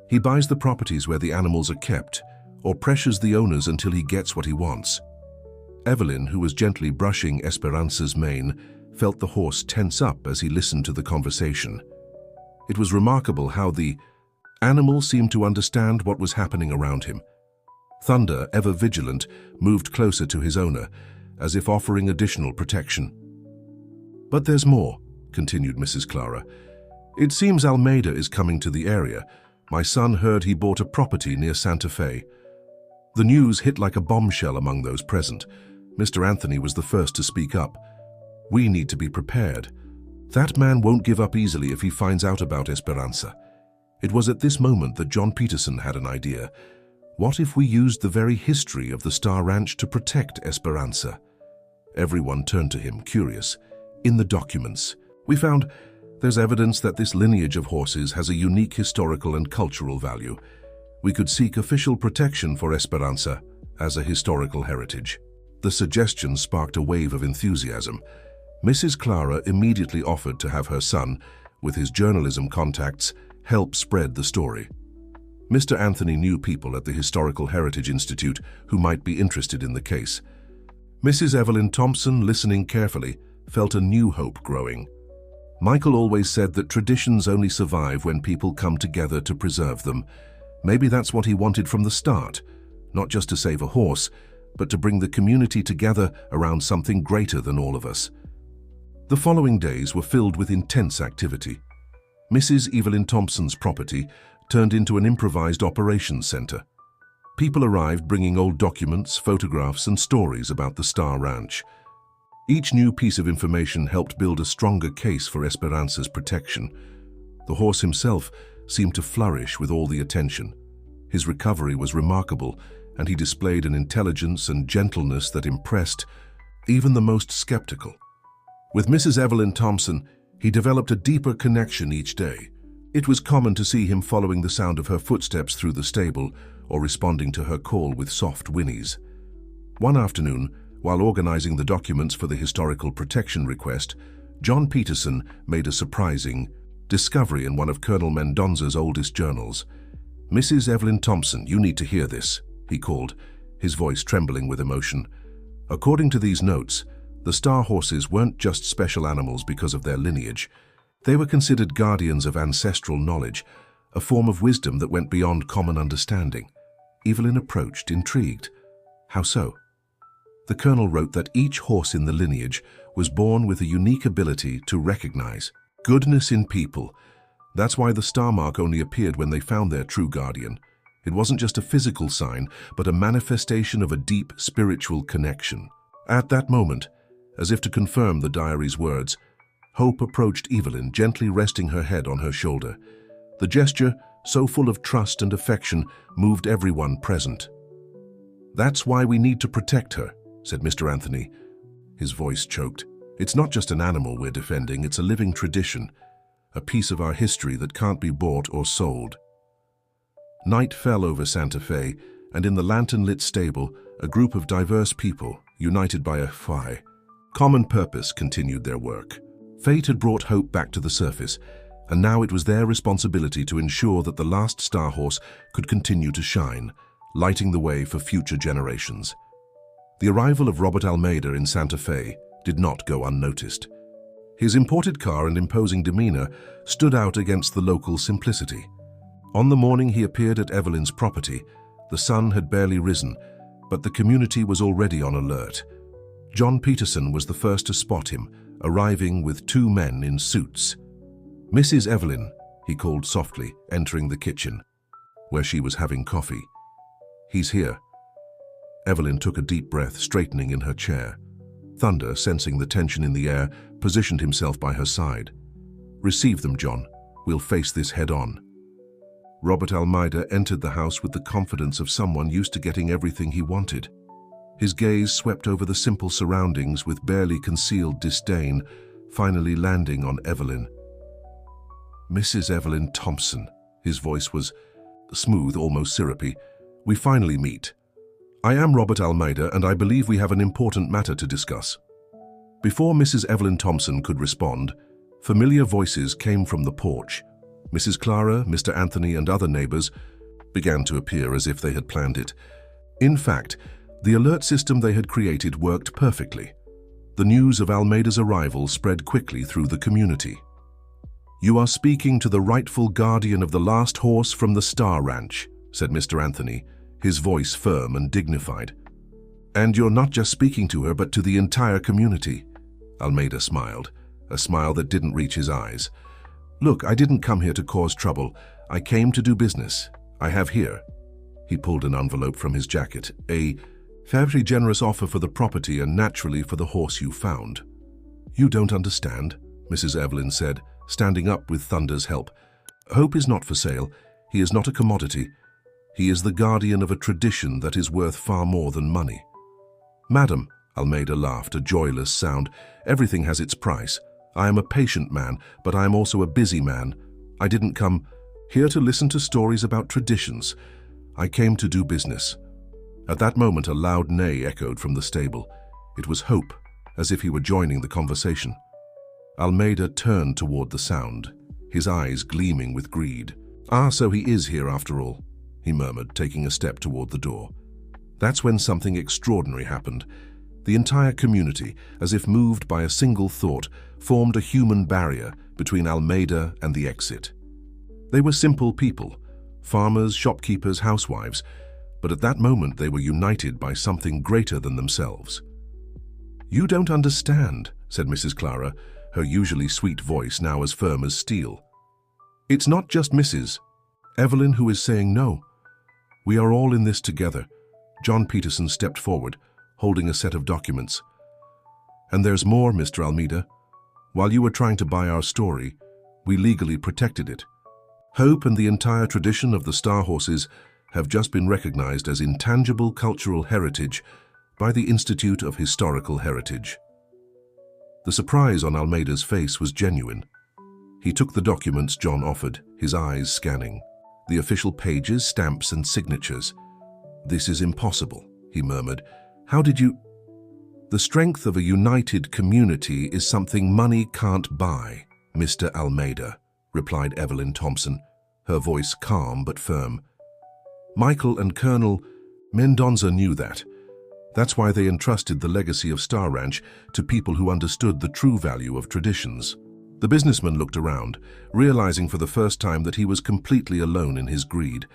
He buys the properties where the animals are kept, or pressures the owners until he gets what he wants." Evelyn, who was gently brushing Esperanza's mane, felt the horse tense up as he listened to the conversation. It was remarkable how the animal seemed to understand what was happening around him. Thunder, ever vigilant, moved closer to his owner, as if offering additional protection. But there's more, continued Mrs. Clara. It seems Almeida is coming to the area. My son heard he bought a property near Santa Fe. The news hit like a bombshell among those present. Mr. Anthony was the first to speak up. We need to be prepared. That man won't give up easily if he finds out about Esperanza. It was at this moment that John Peterson had an idea. What if we used the very history of the Star Ranch to protect Esperanza? Everyone turned to him, curious. In the documents, we found there's evidence that this lineage of horses has a unique historical and cultural value. We could seek official protection for Esperanza as a historical heritage. The suggestion sparked a wave of enthusiasm. Mrs. Clara immediately offered to have her son, with his journalism contacts, help spread the story. Mr. Anthony knew people at the Historical Heritage Institute who might be interested in the case. Mrs. Evelyn Thompson, listening carefully, felt a new hope growing. Michael always said that traditions only survive when people come together to preserve them. Maybe that's what he wanted from the start, not just to save a horse, but to bring the community together around something greater than all of us. The following days were filled with intense activity. Mrs. Evelyn Thompson's property turned into an improvised operations center. People arrived bringing old documents, photographs, and stories about the Star Ranch. Each new piece of information helped build a stronger case for Esperanza's protection. The horse himself seemed to flourish with all the attention. His recovery was remarkable, and he displayed an intelligence and gentleness that impressed even the most skeptical. With Mrs. Evelyn Thompson, he developed a deeper connection each day. It was common to see him following the sound of her footsteps through the stable or responding to her call with soft whinnies. One afternoon, while organizing the documents for the historical protection request, John Peterson made a surprising discovery in one of Colonel Mendonza's oldest journals. "Mrs. Evelyn Thompson, you need to hear this," he called, his voice trembling with emotion. According to these notes, the Star horses weren't just special animals because of their lineage. They were considered guardians of ancestral knowledge, a form of wisdom that went beyond common understanding. Evelyn approached, intrigued. How so? The colonel wrote that each horse in the lineage was born with a unique ability to recognize goodness in people. That's why the star mark only appeared when they found their true guardian. It wasn't just a physical sign, but a manifestation of a deep spiritual connection. At that moment, as if to confirm the diary's words, Hope approached Evelyn, gently resting her head on her shoulder. The gesture, so full of trust and affection, moved everyone present. "That's why we need to protect her," said Mr. Anthony. His voice choked. "It's not just an animal we're defending, it's a living tradition, a piece of our history that can't be bought or sold." Night fell over Santa Fe, and in the lantern-lit stable, a group of diverse people, united by a common purpose, continued their work. Fate had brought Hope back to the surface, and now it was their responsibility to ensure that the last Star Horse could continue to shine, lighting the way for future generations. The arrival of Robert Almeida in Santa Fe did not go unnoticed. His imported car and imposing demeanor stood out against the local simplicity. On the morning he appeared at Evelyn's property, the sun had barely risen, but the community was already on alert. John Peterson was the first to spot him, arriving with two men in suits. "Mrs. Evelyn," he called softly, entering the kitchen, where she was having coffee. "He's here." Evelyn took a deep breath, straightening in her chair. Thunder, sensing the tension in the air, positioned himself by her side. "Receive them, John. We'll face this head-on." Robert Almeida entered the house with the confidence of someone used to getting everything he wanted. His gaze swept over the simple surroundings with barely concealed disdain, finally landing on Evelyn. "Mrs. Evelyn Thompson," his voice was smooth, almost syrupy. "We finally meet. I am Robert Almeida, and I believe we have an important matter to discuss." Before Mrs. Evelyn Thompson could respond, familiar voices came from the porch. Mrs. Clara, Mr. Anthony, and other neighbors began to appear as if they had planned it. In fact, the alert system they had created worked perfectly. The news of Almeida's arrival spread quickly through the community. "You are speaking to the rightful guardian of the last horse from the Star Ranch," said Mr. Anthony, his voice firm and dignified. "And you're not just speaking to her, but to the entire community." Almeida smiled. a smile that didn't reach his eyes. "Look, I didn't come here to cause trouble. I came to do business. I have here." He pulled an envelope from his jacket. "A very generous offer for the property and naturally for the horse you found." "You don't understand," Mrs. Evelyn said, standing up with Thunder's help. "Hope is not for sale. He is not a commodity. He is the guardian of a tradition that is worth far more than money." "Madam," Almeida laughed, a joyless sound, "everything has its price. I am a patient man, but I am also a busy man. I didn't come here to listen to stories about traditions. I came to do business." At that moment, a loud neigh echoed from the stable. It was Hope, as if he were joining the conversation. Almeida turned toward the sound, his eyes gleaming with greed. "Ah, so he is here after all," he murmured, taking a step toward the door. That's when something extraordinary happened. The entire community, as if moved by a single thought, formed a human barrier between Almeida and the exit. They were simple people, farmers, shopkeepers, housewives, but at that moment they were united by something greater than themselves. "You don't understand," said Mrs. Clara, her usually sweet voice now as firm as steel. "It's not just Mrs. Evelyn who is saying no. We are all in this together." John Peterson stepped forward, holding a set of documents. "And there's more, Mr. Almeida. While you were trying to buy our story, we legally protected it. Hope and the entire tradition of the Star Horses have just been recognized as intangible cultural heritage by the Institute of Historical Heritage." The surprise on Almeida's face was genuine. He took the documents John offered, his eyes scanning. The official pages, stamps, and signatures. "This is impossible," he murmured. "How did you—" "The strength of a united community is something money can't buy, Mr. Almeida," replied Evelyn Thompson, her voice calm but firm. "Michael and Colonel Mendonza knew that. That's why they entrusted the legacy of Star Ranch to people who understood the true value of traditions." The businessman looked around, realizing for the first time that he was completely alone in his greed.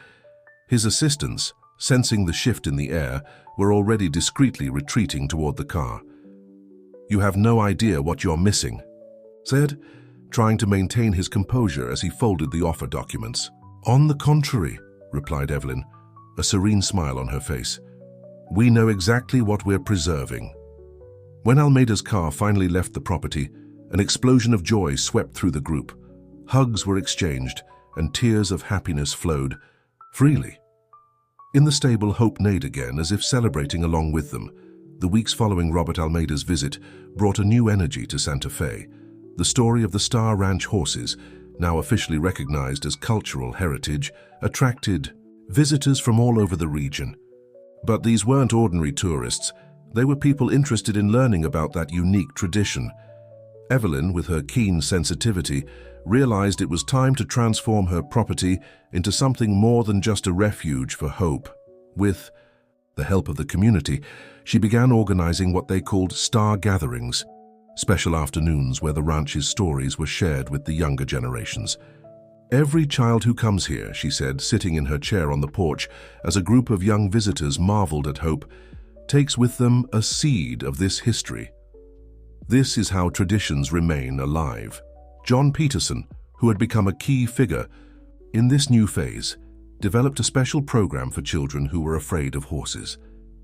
His assistants, sensing the shift in the air, were already discreetly retreating toward the car. "You have no idea what you're missing," said, trying to maintain his composure as he folded the offer documents. "On the contrary," replied Evelyn, a serene smile on her face. "We know exactly what we're preserving." When Almeida's car finally left the property, an explosion of joy swept through the group. Hugs were exchanged, and tears of happiness flowed freely. In the stable, Hope neighed again, as if celebrating along with them. The weeks following Robert Almeida's visit brought a new energy to Santa Fe. The story of the Star Ranch horses, now officially recognized as cultural heritage, attracted visitors from all over the region. But these weren't ordinary tourists. They were people interested in learning about that unique tradition. Evelyn, with her keen sensitivity, realized it was time to transform her property into something more than just a refuge for Hope. With the help of the community, she began organizing what they called Star Gatherings, special afternoons where the ranch's stories were shared with the younger generations. "Every child who comes here," she said, sitting in her chair on the porch as a group of young visitors marveled at Hope, "takes with them a seed of this history. This is how traditions remain alive." John Peterson, who had become a key figure in this new phase, developed a special program for children who were afraid of horses.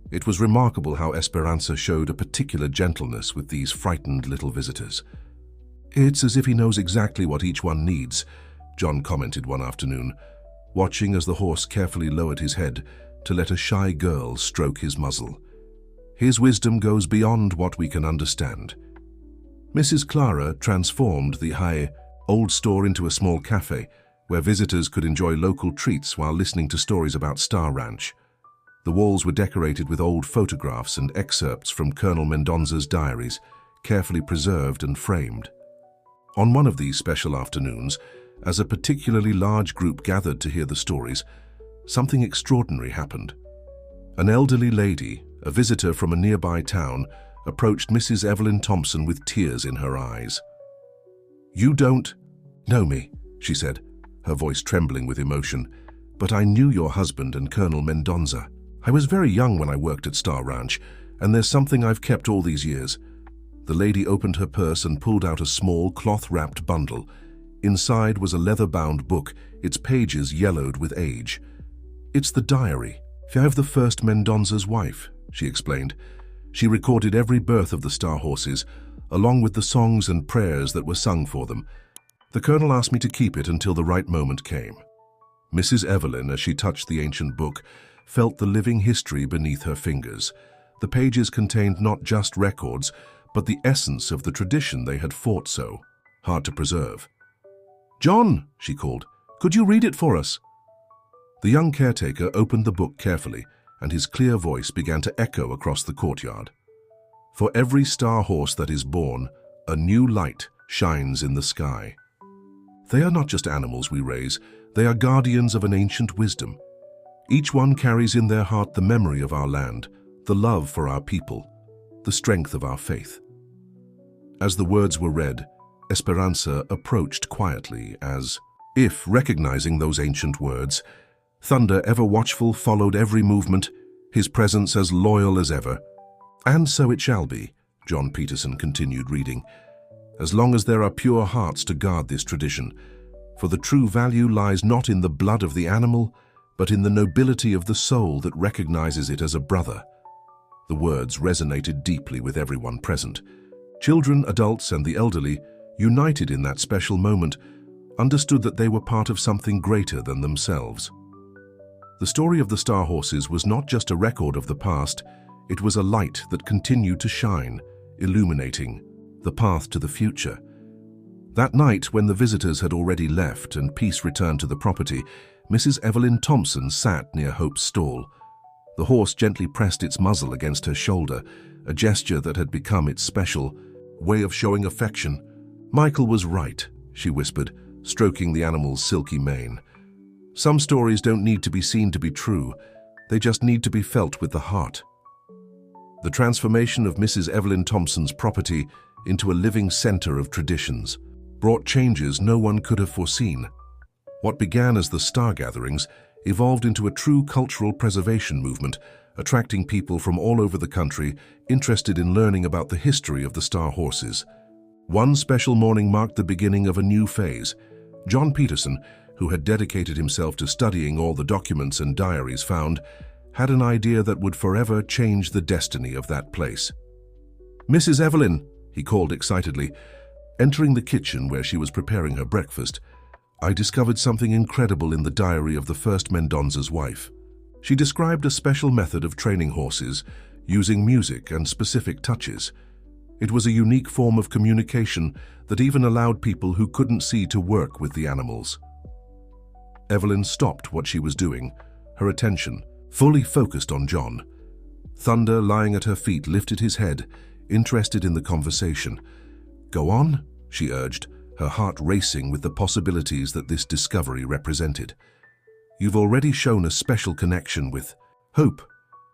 It was remarkable how Esperanza showed a particular gentleness with these frightened little visitors. "It's as if he knows exactly what each one needs," John commented one afternoon, watching as the horse carefully lowered his head to let a shy girl stroke his muzzle. "His wisdom goes beyond what we can understand." Mrs. Clara transformed the high, old store into a small cafe where visitors could enjoy local treats while listening to stories about Star Ranch. The walls were decorated with old photographs and excerpts from Colonel Mendonza's diaries, carefully preserved and framed. On one of these special afternoons, as a particularly large group gathered to hear the stories, something extraordinary happened. An elderly lady, a visitor from a nearby town, approached Mrs. Evelyn Thompson with tears in her eyes. "You don't know me," she said, her voice trembling with emotion, "but I knew your husband and Colonel Mendonza. I was very young when I worked at Star Ranch, and there's something I've kept all these years. The lady opened her purse and pulled out a small, cloth-wrapped bundle. Inside was a leather-bound book, its pages yellowed with age. "It's the diary of the first Mendonza's wife," she explained. She recorded every birth of the Star Horses, along with the songs and prayers that were sung for them. The colonel asked me to keep it until the right moment came. Mrs. Evelyn, as she touched the ancient book, felt the living history beneath her fingers. The pages contained not just records, but the essence of the tradition they had fought so hard to preserve. "John," she called, "could you read it for us?" The young caretaker opened the book carefully, and his clear voice began to echo across the courtyard. "For every star horse that is born, a new light shines in the sky. They are not just animals we raise, they are guardians of an ancient wisdom. Each one carries in their heart the memory of our land, the love for our people, the strength of our faith." As the words were read, Esperanza approached quietly as if recognizing those ancient words. Thunder, ever watchful, followed every movement, his presence as loyal as ever. "And so it shall be," John Peterson continued reading, "as long as there are pure hearts to guard this tradition. For the true value lies not in the blood of the animal, but in the nobility of the soul that recognizes it as a brother." The words resonated deeply with everyone present. Children, adults, and the elderly, united in that special moment, understood that they were part of something greater than themselves. The story of the Star Horses was not just a record of the past, it was a light that continued to shine, illuminating the path to the future. That night, when the visitors had already left and peace returned to the property, Mrs. Evelyn Thompson sat near Hope's stall. The horse gently pressed its muzzle against her shoulder, a gesture that had become its special way of showing affection. "Michael was right," she whispered, stroking the animal's silky mane. "Some stories don't need to be seen to be true, they just need to be felt with the heart." The transformation of Mrs. Evelyn Thompson's property into a living center of traditions brought changes no one could have foreseen. What began as the Star Gatherings evolved into a true cultural preservation movement, attracting people from all over the country interested in learning about the history of the Star Horses. One special morning marked the beginning of a new phase. John Peterson, who had dedicated himself to studying all the documents and diaries found, had an idea that would forever change the destiny of that place. "Mrs. Evelyn," he called excitedly. Entering the kitchen where she was preparing her breakfast, "I discovered something incredible in the diary of the first Mendonza's wife." She described a special method of training horses, using music and specific touches. It was a unique form of communication that even allowed people who couldn't see to work with the animals. Evelyn stopped what she was doing, her attention fully focused on John. Thunder, lying at her feet, lifted his head, interested in the conversation. "Go on," she urged, her heart racing with the possibilities that this discovery represented. "You've already shown a special connection with Hope,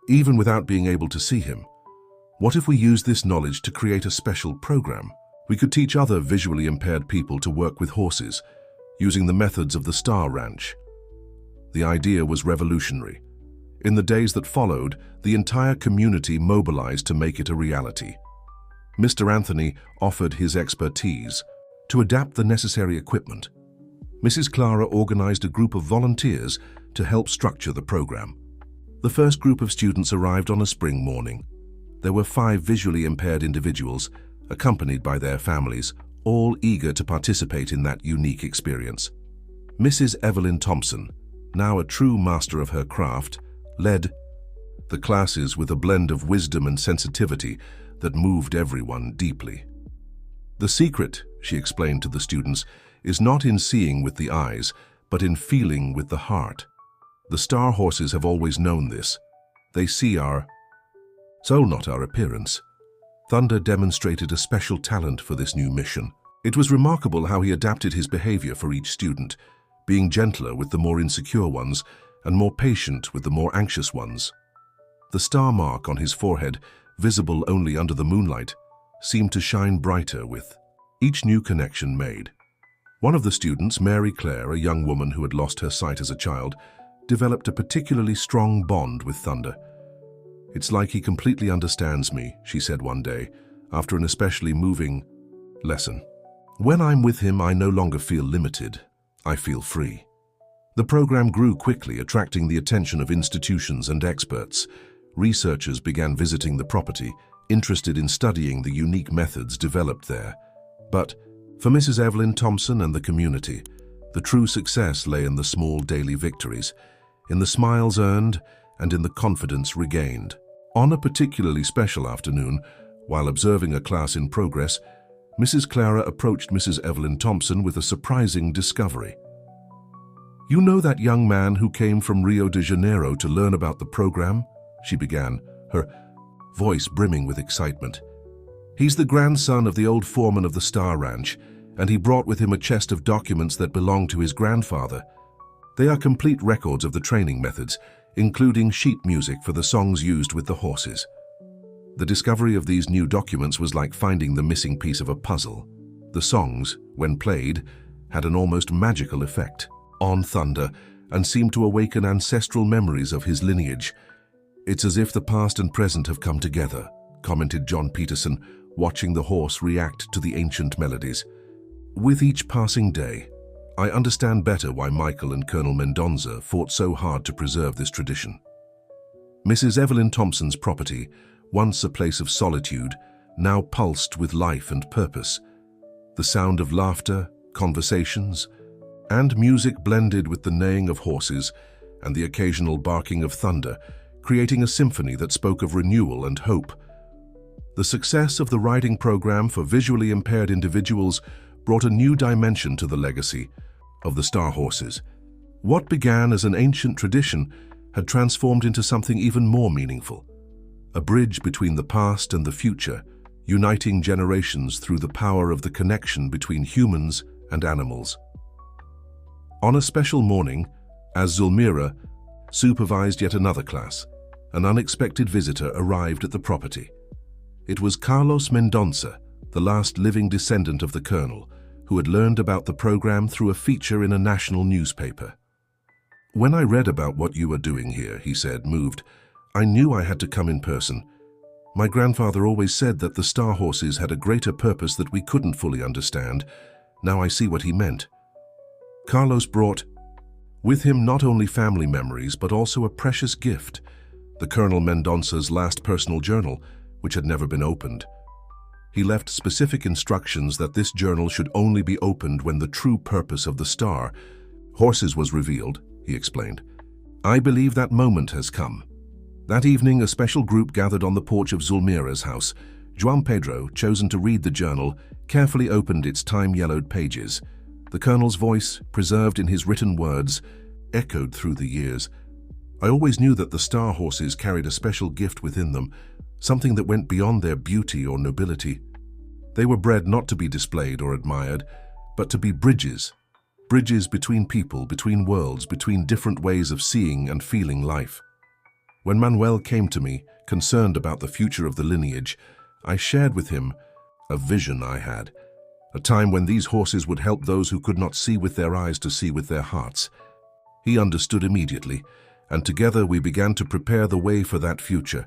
even without being able to see him. What if we use this knowledge to create a special program? We could teach other visually impaired people to work with horses, using the methods of the Star Ranch." The idea was revolutionary. In the days that followed, the entire community mobilized to make it a reality. Mr. Anthony offered his expertise to adapt the necessary equipment. Mrs. Clara organized a group of volunteers to help structure the program. The first group of students arrived on a spring morning. There were 5 visually impaired individuals, accompanied by their families, all eager to participate in that unique experience. Mrs. Evelyn Thompson, now a true master of her craft, led the classes with a blend of wisdom and sensitivity that moved everyone deeply. "The secret," she explained to the students, "is not in seeing with the eyes, but in feeling with the heart. The Star Horses have always known this. They see our soul, not our appearance." Thunder demonstrated a special talent for this new mission. It was remarkable how he adapted his behavior for each student, being gentler with the more insecure ones and more patient with the more anxious ones. The star mark on his forehead, visible only under the moonlight, seemed to shine brighter with each new connection made. One of the students, Mary Claire, a young woman who had lost her sight as a child, developed a particularly strong bond with Thunder. "It's like he completely understands me," she said one day. after an especially moving lesson. When I'm with him, I no longer feel limited. I feel free. The program grew quickly, attracting the attention of institutions and experts. Researchers began visiting the property, interested in studying the unique methods developed there. But for Mrs. Evelyn Thompson and the community, the true success lay in the small daily victories, in the smiles earned and in the confidence regained. On a particularly special afternoon, while observing a class in progress, Mrs. Clara approached Mrs. Evelyn Thompson with a surprising discovery. "You know that young man who came from Rio de Janeiro to learn about the program?" she began, her voice brimming with excitement. "He's the grandson of the old foreman of the Star Ranch, and he brought with him a chest of documents that belonged to his grandfather. They are complete records of the training methods, including sheet music for the songs used with the horses." The discovery of these new documents was like finding the missing piece of a puzzle. The songs, when played, had an almost magical effect on Thunder and seemed to awaken ancestral memories of his lineage. "It's as if the past and present have come together," commented John Peterson, watching the horse react to the ancient melodies. "With each passing day, I understand better why Michael and Colonel Mendonça fought so hard to preserve this tradition." Mrs. Evelyn Thompson's property, once a place of solitude, now pulsed with life and purpose. The sound of laughter, conversations, and music blended with the neighing of horses and the occasional barking of thunder, creating a symphony that spoke of renewal and hope. The success of the riding program for visually impaired individuals brought a new dimension to the legacy of the Star Horses. What began as an ancient tradition had transformed into something even more meaningful. A bridge between the past and the future, uniting generations through the power of the connection between humans and animals. On a special morning, as Zulmira supervised yet another class, an unexpected visitor arrived at the property. It was Carlos Mendonça, the last living descendant of the colonel, who had learned about the program through a feature in a national newspaper. "When I read about what you were doing here," he said, moved, "I knew I had to come in person. My grandfather always said that the Star Horses had a greater purpose that we couldn't fully understand. Now I see what he meant." Carlos brought with him not only family memories, but also a precious gift, the Colonel Mendonça's last personal journal, which had never been opened. He left specific instructions that this journal should only be opened when the true purpose of the Star Horses was revealed, he explained. "I believe that moment has come." That evening, a special group gathered on the porch of Zulmira's house. João Pedro, chosen to read the journal, carefully opened its time-yellowed pages. The colonel's voice, preserved in his written words, echoed through the years. "I always knew that the Star Horses carried a special gift within them, something that went beyond their beauty or nobility. They were bred not to be displayed or admired, but to be bridges between people, between worlds, between different ways of seeing and feeling life." When Manuel came to me, concerned about the future of the lineage, I shared with him a vision I had, a time when these horses would help those who could not see with their eyes to see with their hearts. He understood immediately, and together we began to prepare the way for that future.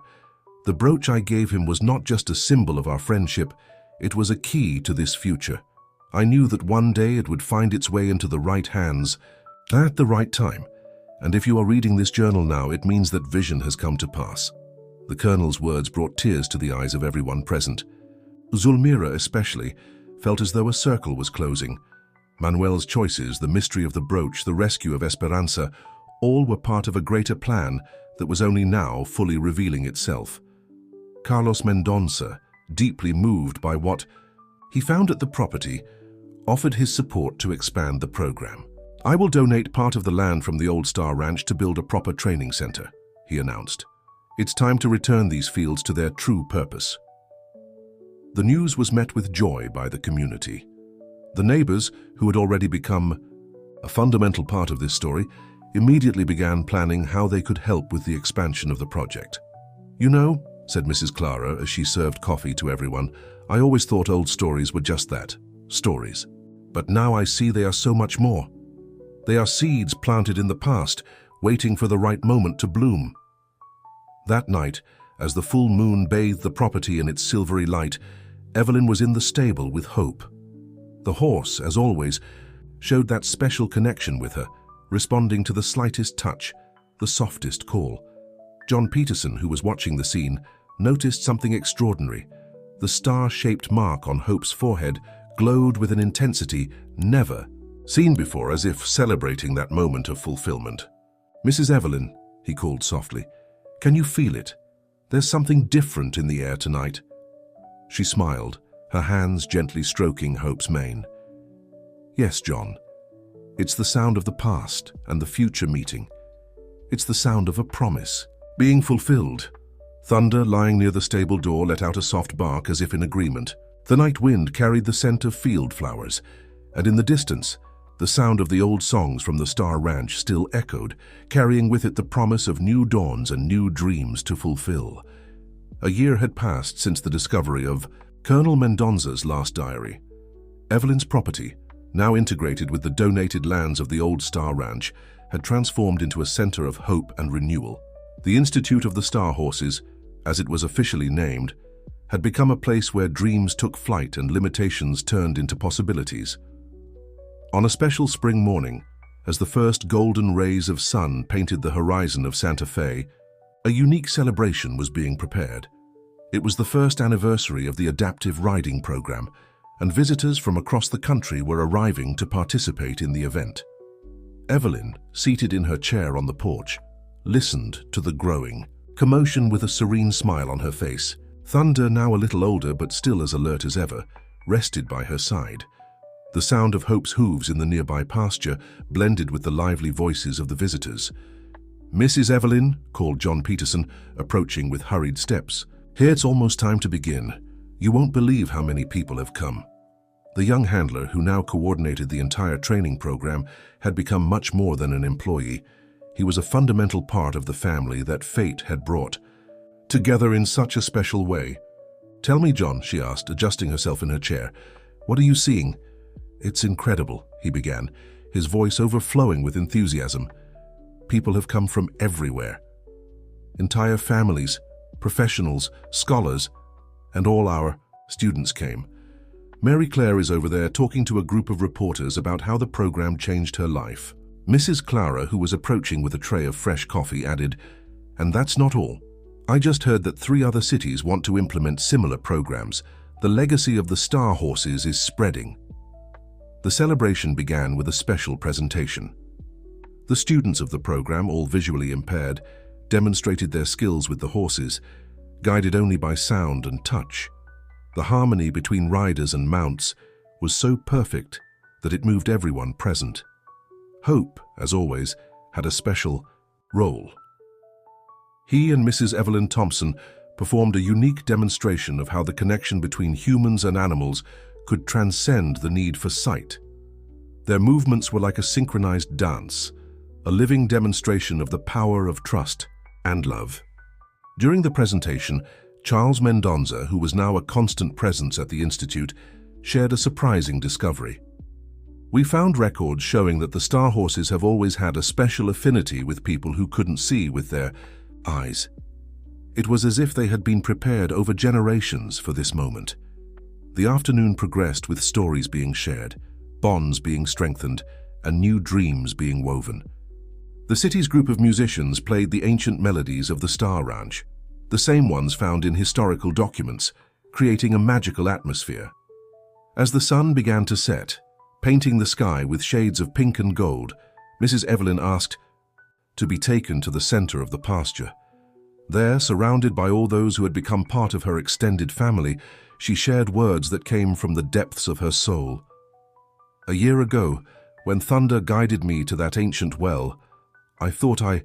The brooch I gave him was not just a symbol of our friendship, it was a key to this future. I knew that one day it would find its way into the right hands at the right time. And if you are reading this journal now, it means that vision has come to pass. The colonel's words brought tears to the eyes of everyone present. Zulmira especially felt as though a circle was closing. Manuel's choices, the mystery of the brooch, the rescue of Esperanza, all were part of a greater plan that was only now fully revealing itself. Carlos Mendonça, deeply moved by what he found at the property, offered his support to expand the program. "I will donate part of the land from the old Star Ranch to build a proper training center," he announced. "It's time to return these fields to their true purpose." The news was met with joy by the community. The neighbors, who had already become a fundamental part of this story, immediately began planning how they could help with the expansion of the project. "You know," said Mrs. Clara as she served coffee to everyone, "I always thought old stories were just that, stories. But now I see they are so much more. They are seeds planted in the past, waiting for the right moment to bloom." That night, as the full moon bathed the property in its silvery light, Evelyn was in the stable with Hope. The horse, as always, showed that special connection with her, responding to the slightest touch, the softest call. John Peterson, who was watching the scene, noticed something extraordinary. The star-shaped mark on Hope's forehead glowed with an intensity never seen before, as if celebrating that moment of fulfillment. "Mrs. Evelyn," he called softly, "can you feel it? There's something different in the air tonight." She smiled, her hands gently stroking Hope's mane. "Yes, John. It's the sound of the past and the future meeting. It's the sound of a promise being fulfilled." Thunder, lying near the stable door, let out a soft bark as if in agreement. The night wind carried the scent of field flowers, and in the distance, the sound of the old songs from the Star Ranch still echoed, carrying with it the promise of new dawns and new dreams to fulfill. A year had passed since the discovery of Colonel Mendonza's last diary. Evelyn's property, now integrated with the donated lands of the old Star Ranch, had transformed into a center of hope and renewal. The Institute of the Star Horses, as it was officially named, had become a place where dreams took flight and limitations turned into possibilities. On a special spring morning, as the first golden rays of sun painted the horizon of Santa Fe, a unique celebration was being prepared. It was the first anniversary of the adaptive riding program, and visitors from across the country were arriving to participate in the event. Evelyn, seated in her chair on the porch, listened to the growing commotion with a serene smile on her face. Thunder, now a little older but still as alert as ever, rested by her side. The sound of Hope's hooves in the nearby pasture blended with the lively voices of the visitors. "Mrs. Evelyn," called John Peterson, approaching with hurried steps. "Here, it's almost time to begin. You won't believe how many people have come." The young handler, who now coordinated the entire training program, had become much more than an employee. He was a fundamental part of the family that fate had brought together in such a special way. "Tell me, John," she asked, adjusting herself in her chair. "What are you seeing?" "It's incredible," he began, his voice overflowing with enthusiasm. "People have come from everywhere. Entire families, professionals, scholars, and all our students came. Mary Claire is over there talking to a group of reporters about how the program changed her life." Mrs. Clara, who was approaching with a tray of fresh coffee, added, "And that's not all. I just heard that 3 other cities want to implement similar programs. The legacy of the Star Horses is spreading." The celebration began with a special presentation. The students of the program, all visually impaired, demonstrated their skills with the horses, guided only by sound and touch. The harmony between riders and mounts was so perfect that it moved everyone present. Hope, as always, had a special role. He and Mrs. Evelyn Thompson performed a unique demonstration of how the connection between humans and animals could transcend the need for sight. Their movements were like a synchronized dance, a living demonstration of the power of trust and love. During the presentation, Charles Mendonza, who was now a constant presence at the Institute, shared a surprising discovery. "We found records showing that the Star Horses have always had a special affinity with people who couldn't see with their eyes. It was as if they had been prepared over generations for this moment." The afternoon progressed with stories being shared, bonds being strengthened, and new dreams being woven. The city's group of musicians played the ancient melodies of the Star Ranch, the same ones found in historical documents, creating a magical atmosphere. As the sun began to set, painting the sky with shades of pink and gold, Mrs. Evelyn asked to be taken to the center of the pasture. There, surrounded by all those who had become part of her extended family, she shared words that came from the depths of her soul. "A year ago, when thunder guided me to that ancient well, I thought I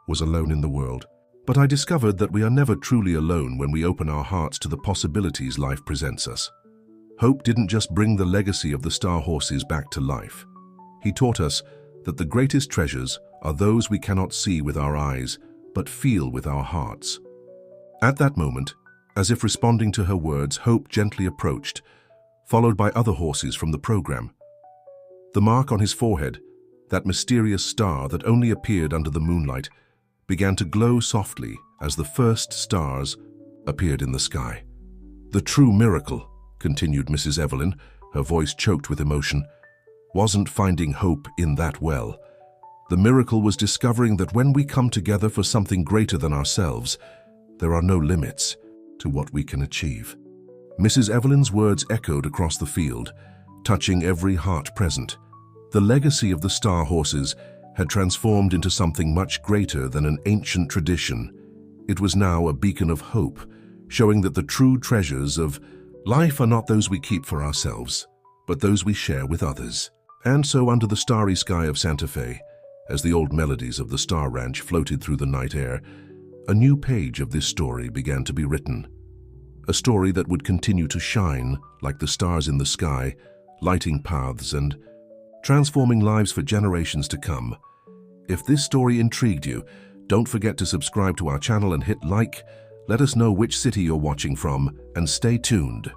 was alone in the world. But I discovered that we are never truly alone when we open our hearts to the possibilities life presents us. Hope didn't just bring the legacy of the Star Horses back to life. He taught us that the greatest treasures are those we cannot see with our eyes, but feel with our hearts." At that moment, as if responding to her words, Hope gently approached, followed by other horses from the program. The mark on his forehead, that mysterious star that only appeared under the moonlight, began to glow softly as the first stars appeared in the sky. The true miracle continued Mrs. Evelyn, her voice choked with emotion, wasn't finding hope in that well. The miracle was discovering that when we come together for something greater than ourselves, there are no limits to what we can achieve. Mrs. Evelyn's words echoed across the field, touching every heart present. The legacy of the Star Horses had transformed into something much greater than an ancient tradition. It was now a beacon of hope, showing that the true treasures of life are not those we keep for ourselves, but those we share with others. And so under the starry sky of Santa Fe, as the old melodies of the Star Ranch floated through the night air, a new page of this story began to be written. A story that would continue to shine like the stars in the sky, lighting paths and transforming lives for generations to come. If this story intrigued you, don't forget to subscribe to our channel and hit like. Let us know which city you're watching from, and stay tuned.